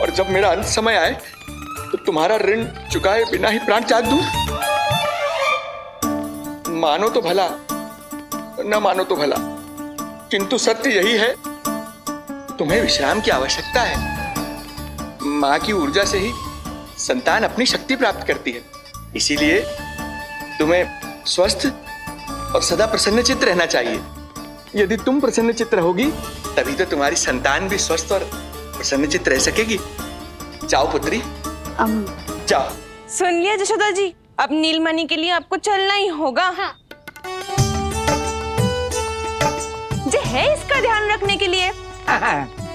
और जब मेरा अंत समय आए तो तुम्हारा ऋण चुकाए बिना ही प्राण त्याग दूं? मानो तो भला, न मानो तो भला, किंतु सत्य यही है, तुम्हें विश्राम की आवश्यकता है। माँ की ऊर्जा से ही संतान अपनी शक्ति प्राप्त करती है, इसीलिए तुम्हें स्वस्थ और सदा प्रसन्नचित्त रहना चाहिए। यदि तुम प्रसन्नचित्त रहोगी तभी तो तुम्हारी संतान भी स्वस्थ और प्रसन्नचित्त रह सकेगी। जाओ पुत्री, जाओ। सुन लिया जशोदा जी, अब नीलमणि के लिए आपको चलना ही होगा। हाँ। जे है इसका ध्यान रखने के लिए।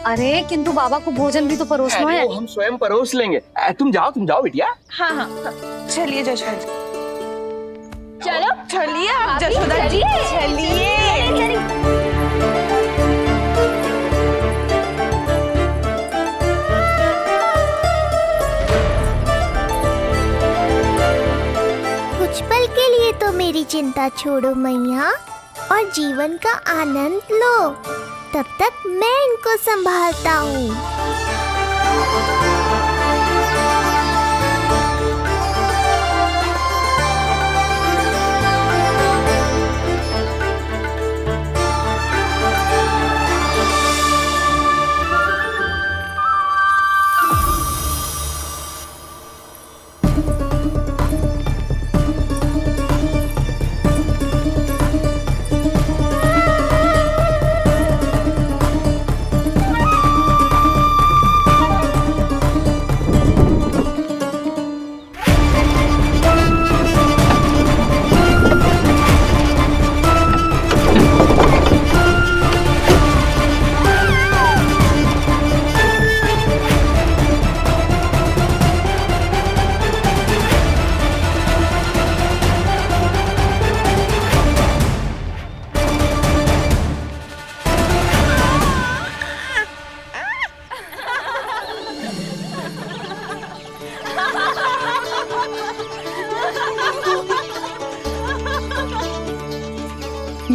अरे किंतु बाबा को भोजन भी तो परोसना है। वो हम स्वयं परोस लेंगे। तुम जाओ बिटिया। हाँ हाँ, चलिए जशोदा जी। चलो चलिए आप जशोदा जी, चलिए। कुछ पल के लिए तो मेरी चिंता छोड़ो मैया, और जीवन का आनंद लो। तब तक मैं इनको संभालता हूँ।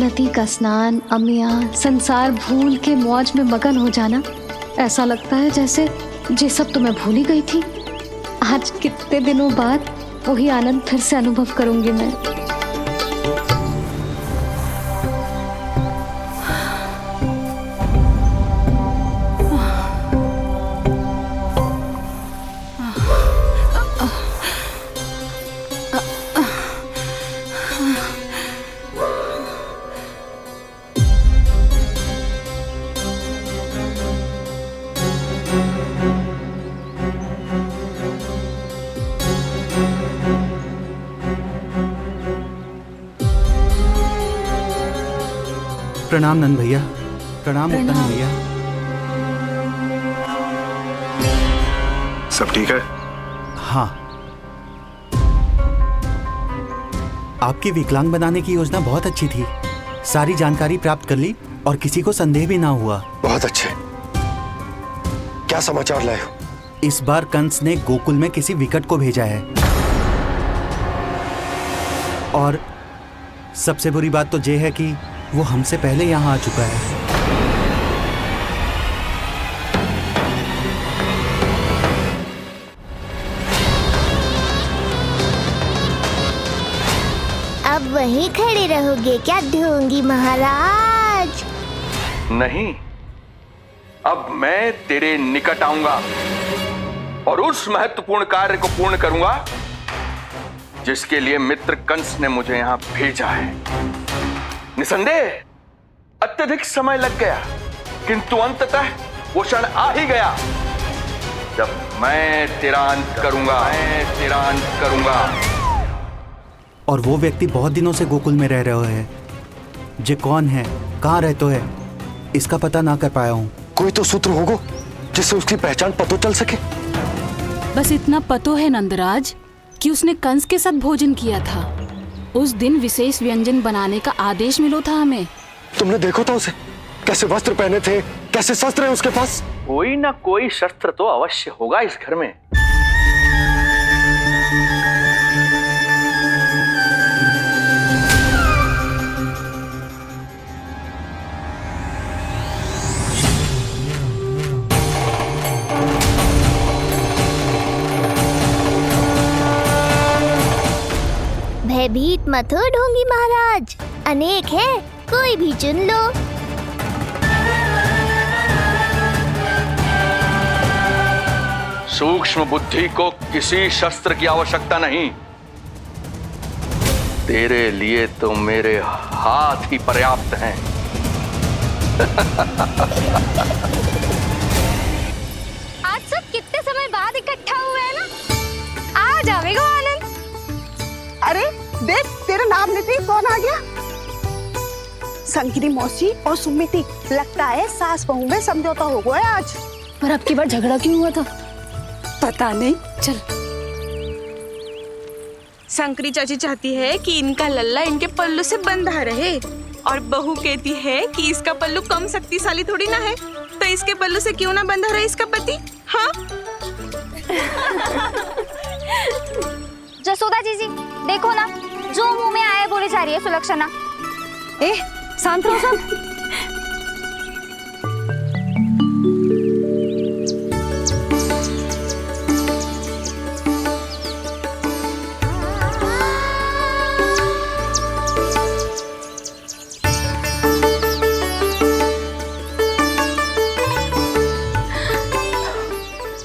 उन्नति का स्नान, अमिया, संसार भूल के मौज में मगन हो जाना, ऐसा लगता है जैसे ये सब तो मैं भूल ही गई थी। आज कितने दिनों बाद वही आनंद फिर से अनुभव करूंगी मैं। प्रणाम नंद भैया। प्रणाम उत्तम भैया। सब ठीक है? हाँ। आपकी विकलांग बनाने की योजना बहुत अच्छी थी। सारी जानकारी प्राप्त कर ली और किसी को संदेह भी ना हुआ। बहुत अच्छे। क्या समाचार लाए हो? इस बार कंस ने गोकुल में किसी विकट को भेजा है और सबसे बुरी बात तो ये है कि वो हमसे पहले यहाँ आ चुका है। अब वहीं खड़े रहोगे क्या ढोंगी महाराज? नहीं, अब मैं तेरे निकट आऊंगा और उस महत्वपूर्ण कार्य को पूर्ण करूंगा जिसके लिए मित्र कंस ने मुझे यहां भेजा है। निसंदेह अत्यधिक समय लग गया, किंतु अंततः वो क्षण आ ही गया जब मैं तेरा अंत करूंगा। और वो व्यक्ति बहुत दिनों से गोकुल में रह रहे हैं। जे कौन है, कहाँ रहते है, इसका पता ना कर पाया हूँ। कोई तो सूत्र होगा जिससे उसकी पहचान पता चल सके। बस इतना पतो है नंदराज कि उसने कंस के साथ भोजन किया था। उस दिन विशेष व्यंजन बनाने का आदेश मिलो था हमें। तुमने देखो था उसे? कैसे वस्त्र पहने थे, कैसे शस्त्र है उसके पास? कोई ना कोई शस्त्र तो अवश्य होगा इस घर में। भयभीत मत हो ढोंगी महाराज, अनेक है, कोई भी चुन लो। सूक्ष्म बुद्धि को किसी शस्त्र की आवश्यकता नहीं। तेरे लिए तो मेरे हाथ ही पर्याप्त हैं। आज सब कितने समय बाद इकट्ठा हुए हैं ना, आ जाएगा आनंद। अरे देख, तेरा नाम लेते ही कौन आ गया? संगिनी मौसी और सुमिति, लगता है सास बहू में समझौता हो गया आज। पर अब की बार झगड़ा क्यों हुआ था? पता नहीं। चल। शंकरी चाची चाहती है कि इनका लल्ला इनके पल्लू से बंधा रहे, और बहू कहती है कि इसका पल्लू कम शक्तिशाली थोड़ी ना है, तो इसके पल्लू से क्यों ना बंधा रहे इसका पति। हाँ? जसोदा जीजी, देखो ना, जो मुंह में आए बोले जा रही है सुलक्षणा। ए, शांत रहो सब।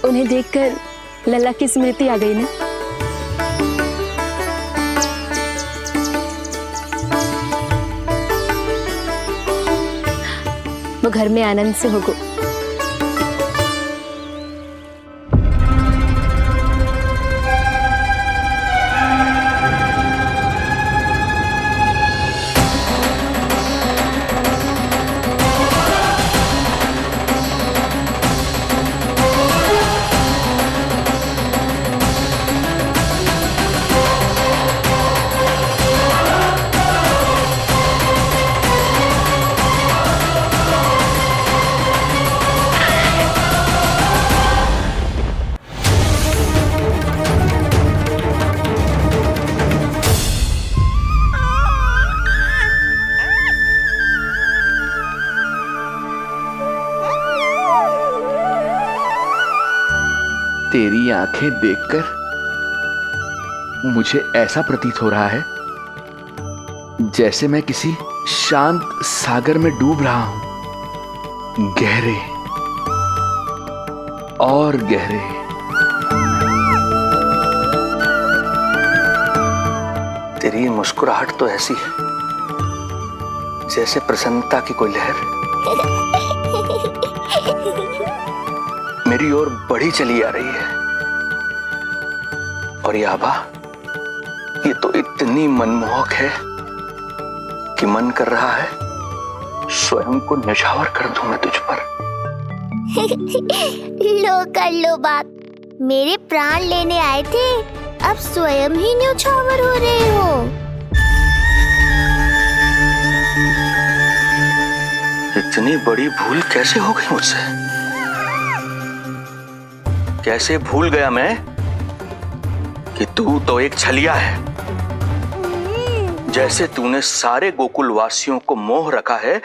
उन्हें देखकर लल्ला की स्मृति आ गई ना। वो घर में आनंद से होगो। तेरी आंखें देखकर मुझे ऐसा प्रतीत हो रहा है जैसे मैं किसी शांत सागर में डूब रहा हूं, गहरे और गहरे। तेरी मुस्कुराहट तो ऐसी है जैसे प्रसन्नता की कोई लहर मेरी ओर बढ़ी चली आ रही है। और ये आभा, ये तो इतनी मनमोहक है कि मन कर रहा है स्वयं को न्यौछावर कर दूं मैं तुझ पर। लो कर लो बात, मेरे प्राण लेने आए थे, अब स्वयं ही न्यौछावर हो रहे हो। इतनी बड़ी भूल कैसे हो गई मुझसे? कैसे भूल गया मैं कि तू तो एक छलिया है। जैसे तूने सारे गोकुल वासियों को मोह रखा है,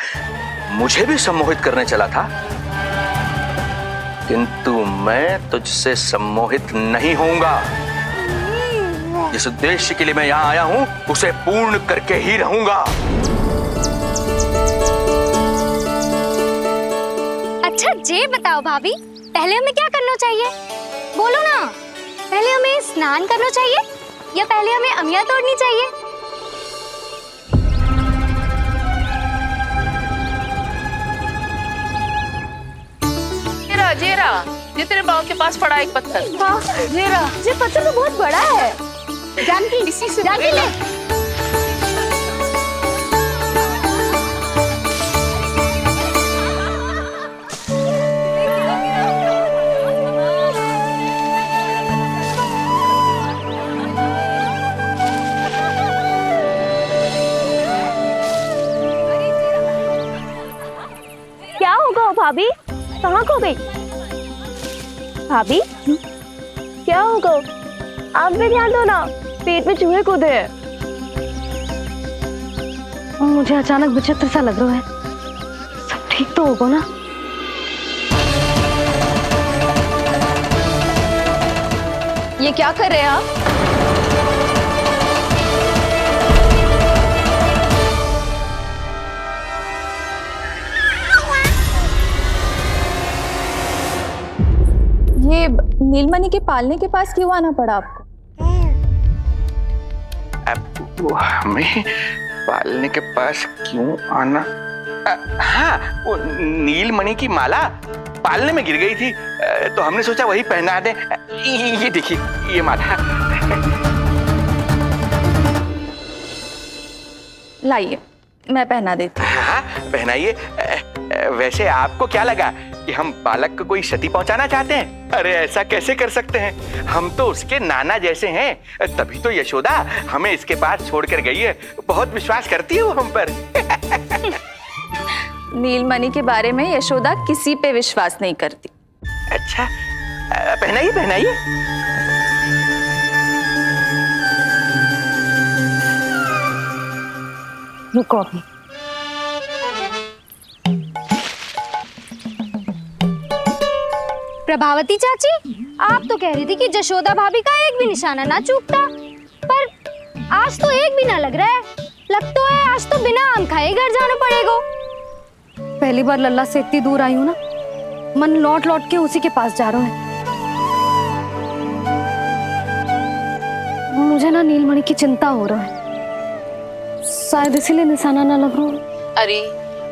मुझे भी सम्मोहित करने चला था, किंतु मैं तुझसे सम्मोहित नहीं होऊंगा। जिस उद्देश्य के लिए मैं यहां आया हूं उसे पूर्ण करके ही रहूंगा। अच्छा ये बताओ भाभी, पहले हमें क्या करना चाहिए? बोलो ना, पहले हमें स्नान करना चाहिए या पहले हमें अमिया तोड़नी चाहिए? जेरा, ये तेरे पाँव के पास पड़ा एक पत्थर। हाँ, जेरा, ये पत्थर तो बहुत बड़ा है। जानकी, इसी से जानकी ले। क्या होगा भाभी? कहाँ खो गई भाभी? क्या होगा? आप भी ध्यान दो ना, पेट में चूहे कूदे हैं। मुझे अचानक विचित्र सा लग रहा है। सब ठीक तो होगा ना? ये क्या कर रहे हैं आप? ये नीलमणि के पालने के पास क्यों आना पड़ा आपको? वो हमें पालने के पास क्यों आना? हाँ, वो नीलमणि की माला पालने में गिर गई थी, तो हमने सोचा वही पहना दें। ये देखिए, ये माला। लाइए, मैं पहना देती हूँ। हाँ, पहनाइए। वैसे आपको क्या लगा कि हम बालक को कोई क्षति पहुंचाना चाहते हैं? अरे ऐसा कैसे कर सकते हैं? हम तो उसके नाना जैसे हैं, तभी तो यशोदा हमें इसके पास छोड़कर गई है। बहुत विश्वास करती है वो हम पर। नीलमणि के बारे में यशोदा किसी पे विश्वास नहीं करती। अच्छा, पहनाइए पहनाइए। रुको अभी। प्रभावती चाची, आप तो कह रही थी कि जशोदा भाभी का एक भी निशाना ना चूकता, पर आज तो एक भी ना लग रहा है। लगता है आज तो बिना आम खाए घर जाना पड़ेगा। पहली बार लल्ला से इतनी दूर आई हूँ ना, मन लौट लौट के उसी के पास जा रहा है। मुझे ना नीलमणि की चिंता हो रहा है, शायद इसीलिए निशाना ना लग रहा हो। अरे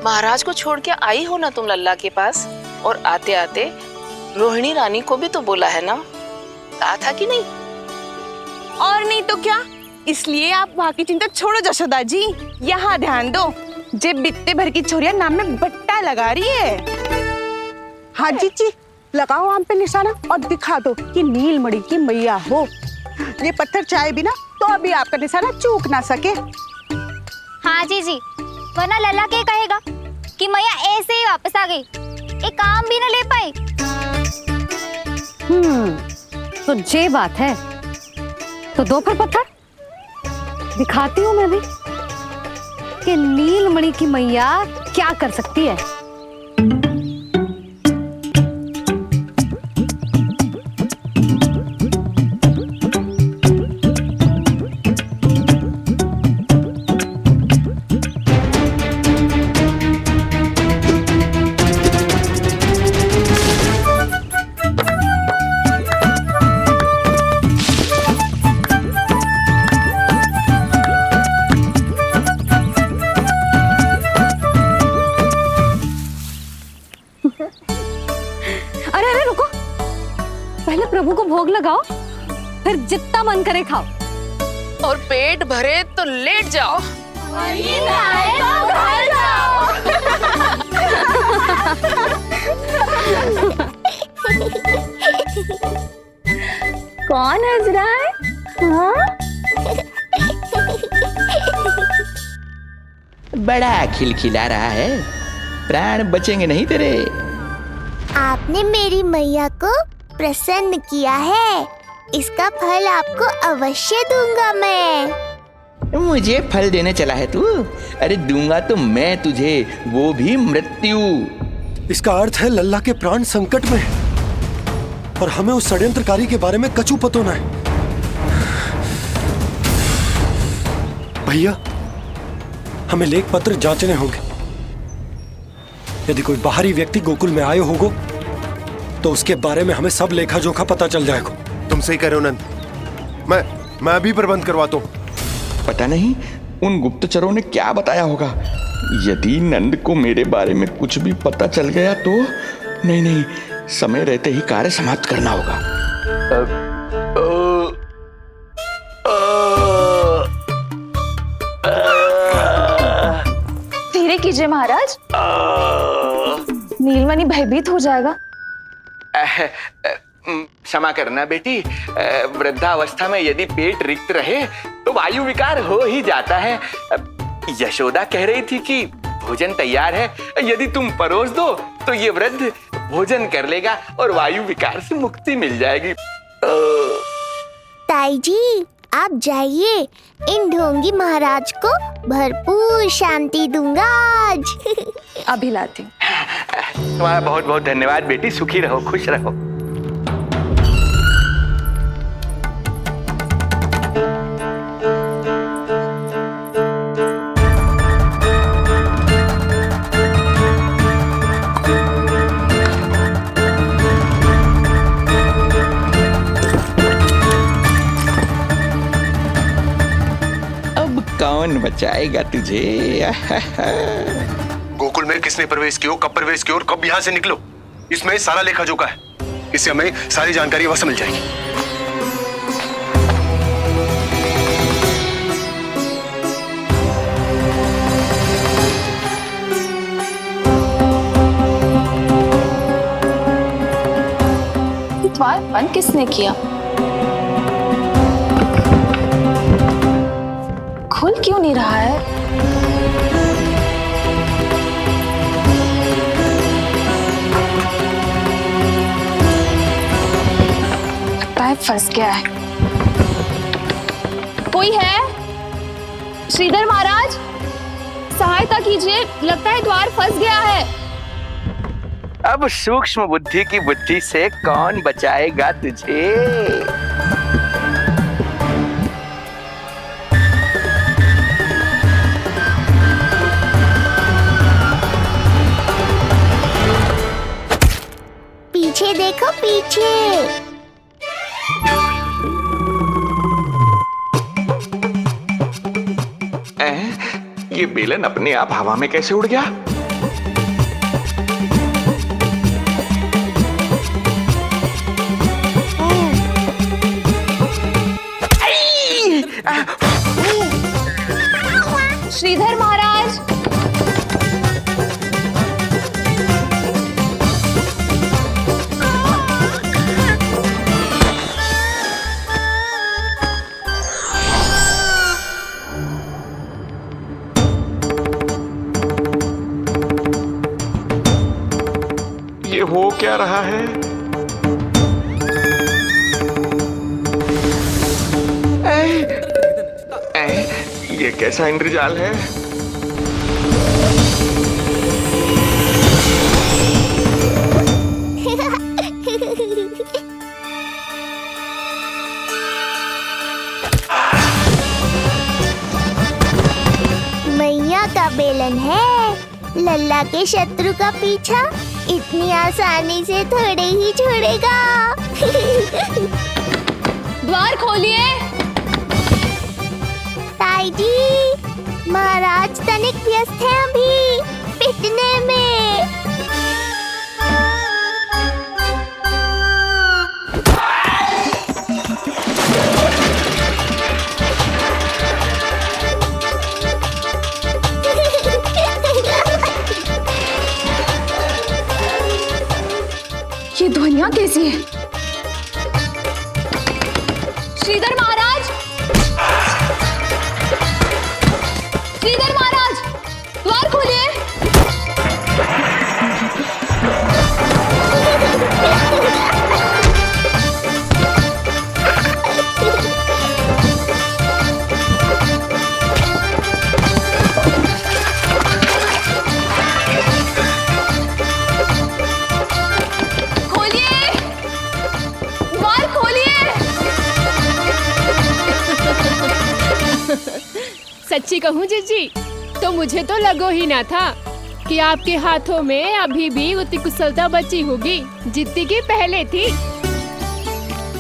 महाराज को छोड़ के आई हो ना तुम लल्ला के पास, और आते आते रोहिणी रानी को भी तो बोला है ना, कहा था कि नहीं? और नहीं तो क्या, इसलिए आप वहाँ की चिंता छोड़ो जशोदा जी, यहाँ ध्यान दो। जे बित्ते भर की छोरिया नाम में बट्टा लगा रही है। हाँ जी, लगाओ आम पे निशाना और दिखा दो कि नीलमणि की मैया हो। ये पत्थर चाहे भी ना तो अभी आपका निशाना चूक ना सके। हाँ जी, वरना लल्ला के कहेगा कि मैया ऐसे ही वापस आ गई, एक काम भी ना ले पाई। तो ये बात है, तो दो फिर पत्थर दिखाती हूँ मैं भी कि नीलमणि की मैया क्या कर सकती है। अरे अरे रुको, पहले प्रभु को भोग लगाओ, फिर जितना मन करे खाओ। और पेट भरे तो लेट जाओ। कौन हंस रहा है? हाँ? बड़ा खिलखिला रहा है, प्राण बचेंगे नहीं तेरे। आपने मेरी मैया को प्रसन्न किया है, इसका फल आपको अवश्य दूंगा मैं। मुझे फल देने चला है तू? अरे दूंगा तो मैं तुझे, वो भी मृत्यु। इसका अर्थ है लल्ला के प्राण संकट में है और हमें उस षड्यंत्रकारी के बारे में कचू पतो ना है। भैया, हमें लेख पत्र जांचने होंगे। यदि कोई बाहरी व्यक्ति गोकुल में आए होगो तो उसके बारे में हमें सब लेखा जोखा पता चल जाएगा। तुम सही कह रहे हो नंद, मैं भी प्रबंध करवाता हूँ। पता नहीं उन गुप्तचरों ने क्या बताया होगा। यदि नंद को मेरे बारे में कुछ भी पता चल गया तो नहीं, समय रहते ही कार्य समाप्त करना होगा। धीरे कीजिए महाराज, नीलमणि भयभीत हो जाएगा। क्षमा करना बेटी, वृद्धावस्था में यदि पेट रिक्त रहे तो वायु विकार हो ही जाता है। यशोदा कह रही थी कि भोजन तैयार है, यदि तुम परोस दो तो ये वृद्ध भोजन कर लेगा और वायु विकार से मुक्ति मिल जाएगी। ताई जी, आप जाइए, इन ढोंगी महाराज को भरपूर शांति दूंगा आज। अभी लाती हूँ। तुम्हारा बहुत बहुत धन्यवाद बेटी, सुखी रहो, खुश रहो। कौन बचाएगा तुझे? गोकुल में किसने प्रवेश किया, कब प्रवेश किया और कब यहाँ से निकलो, इसमें सारा लेखा जोखा है। इससे हमें सारी जानकारी अवश्य मिल जाएगी। द्वार बंद किसने किया? खुल क्यों नहीं रहा है? लगता है फंस गया है। कोई है? श्रीधर महाराज, सहायता कीजिए, लगता है द्वार फंस गया है। अब सूक्ष्म बुद्धि की बुद्धि से कौन बचाएगा तुझे? पीछे देखो, पीछे। ये बेलन अपने आप हवा में कैसे उड़ गया? श्रीधर महाराज, ये हो क्या रहा है? ये कैसा इंद्रजाल है? मैया का बेलन है, लल्ला के शत्रु का पीछा इतनी आसानी से थोड़े ही छोड़ेगा। द्वार खोलिए। ताई जी, महाराज तनिक व्यस्त हैं अभी पिटने में। ये ध्वनियाँ कैसी है? श्रीधर महाराज, श्रीधर महाराज, द्वार खोलिए। सच्ची कहूँ जीजी, तो मुझे तो लगो ही ना था कि आपके हाथों में अभी भी उतनी कुशलता बची होगी जितनी की पहले थी।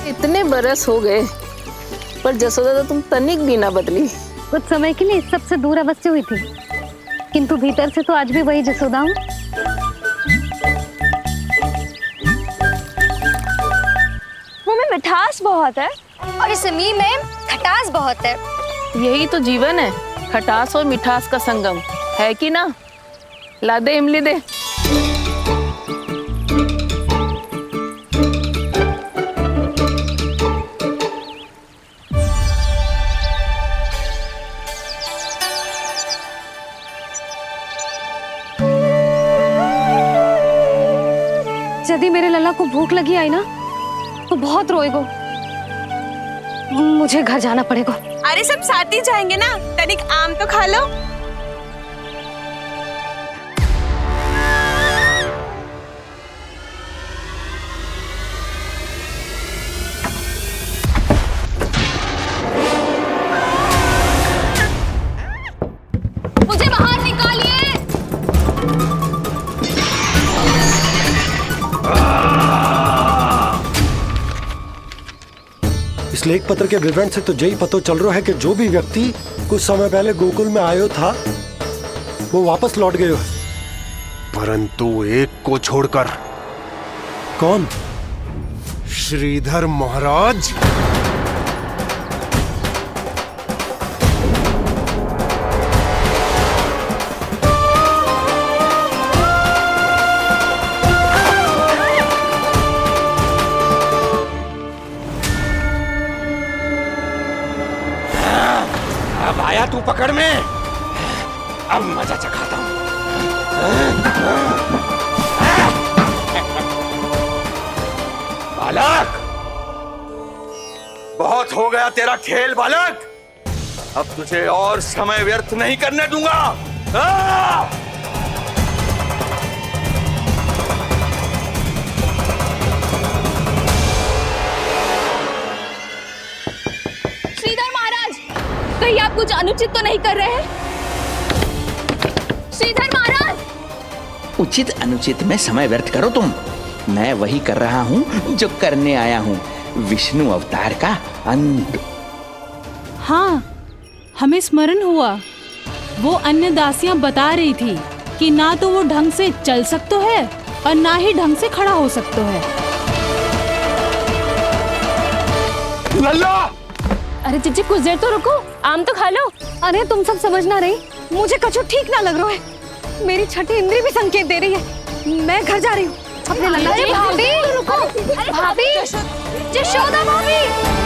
इतने बरस हो गए पर जसोदा तो तुम तनिक भी ना बदली। कुछ समय के लिए इस सबसे दूर अवश्य हुई थी, किंतु भीतर से तो आज भी वही जसोदा हूँ। मुंह में मिठास बहुत है और इस मी में खटास बहुत है। यही तो जीवन है, खटास और मिठास का संगम, है कि ना? ला दे इमली दे। यदि मेरे लल्ला को भूख लगी आई ना तो बहुत रोएगो। मुझे घर जाना पड़ेगा। अरे सब साथ ही जाएंगे ना, तनिक आम तो खा लो। मुझे बाहर निकालिए। इस लेख पत्र के विवरण से तो यही पता चल रहा है कि जो भी व्यक्ति कुछ समय पहले गोकुल में आयो था वो वापस लौट गयो है, परंतु एक को छोड़कर। कौन? श्रीधर महाराज। अब आया तू पकड़ में, अब मजा चखाता हूं। बालक, बहुत हो गया तेरा खेल बालक, अब तुझे और समय व्यर्थ नहीं करने दूंगा। श्रीधर महाराज, कहीं आप कुछ अनुचित तो नहीं कर रहे हैं? श्रीधर महाराज! उचित अनुचित में समय व्यर्थ करो तुम, मैं वही कर रहा हूँ जो करने आया हूँ, विष्णु अवतार का अंत। हाँ, हमें स्मरण हुआ, वो अन्य दासियां बता रही थी कि ना तो वो ढंग से चल सकते है और ना ही ढंग से खड़ा हो सकते है। लल्ला! अरे जीजी कुछ देर तो रुको, आम तो खा लो। अरे तुम सब समझ ना रही, मुझे कछु ठीक ना लग रहा है। मेरी छठी इंद्री भी संकेत दे रही है। मैं घर जा रही हूँ अपने लल्ला। भाभी रुको, भाभी, जशोदा भाभी।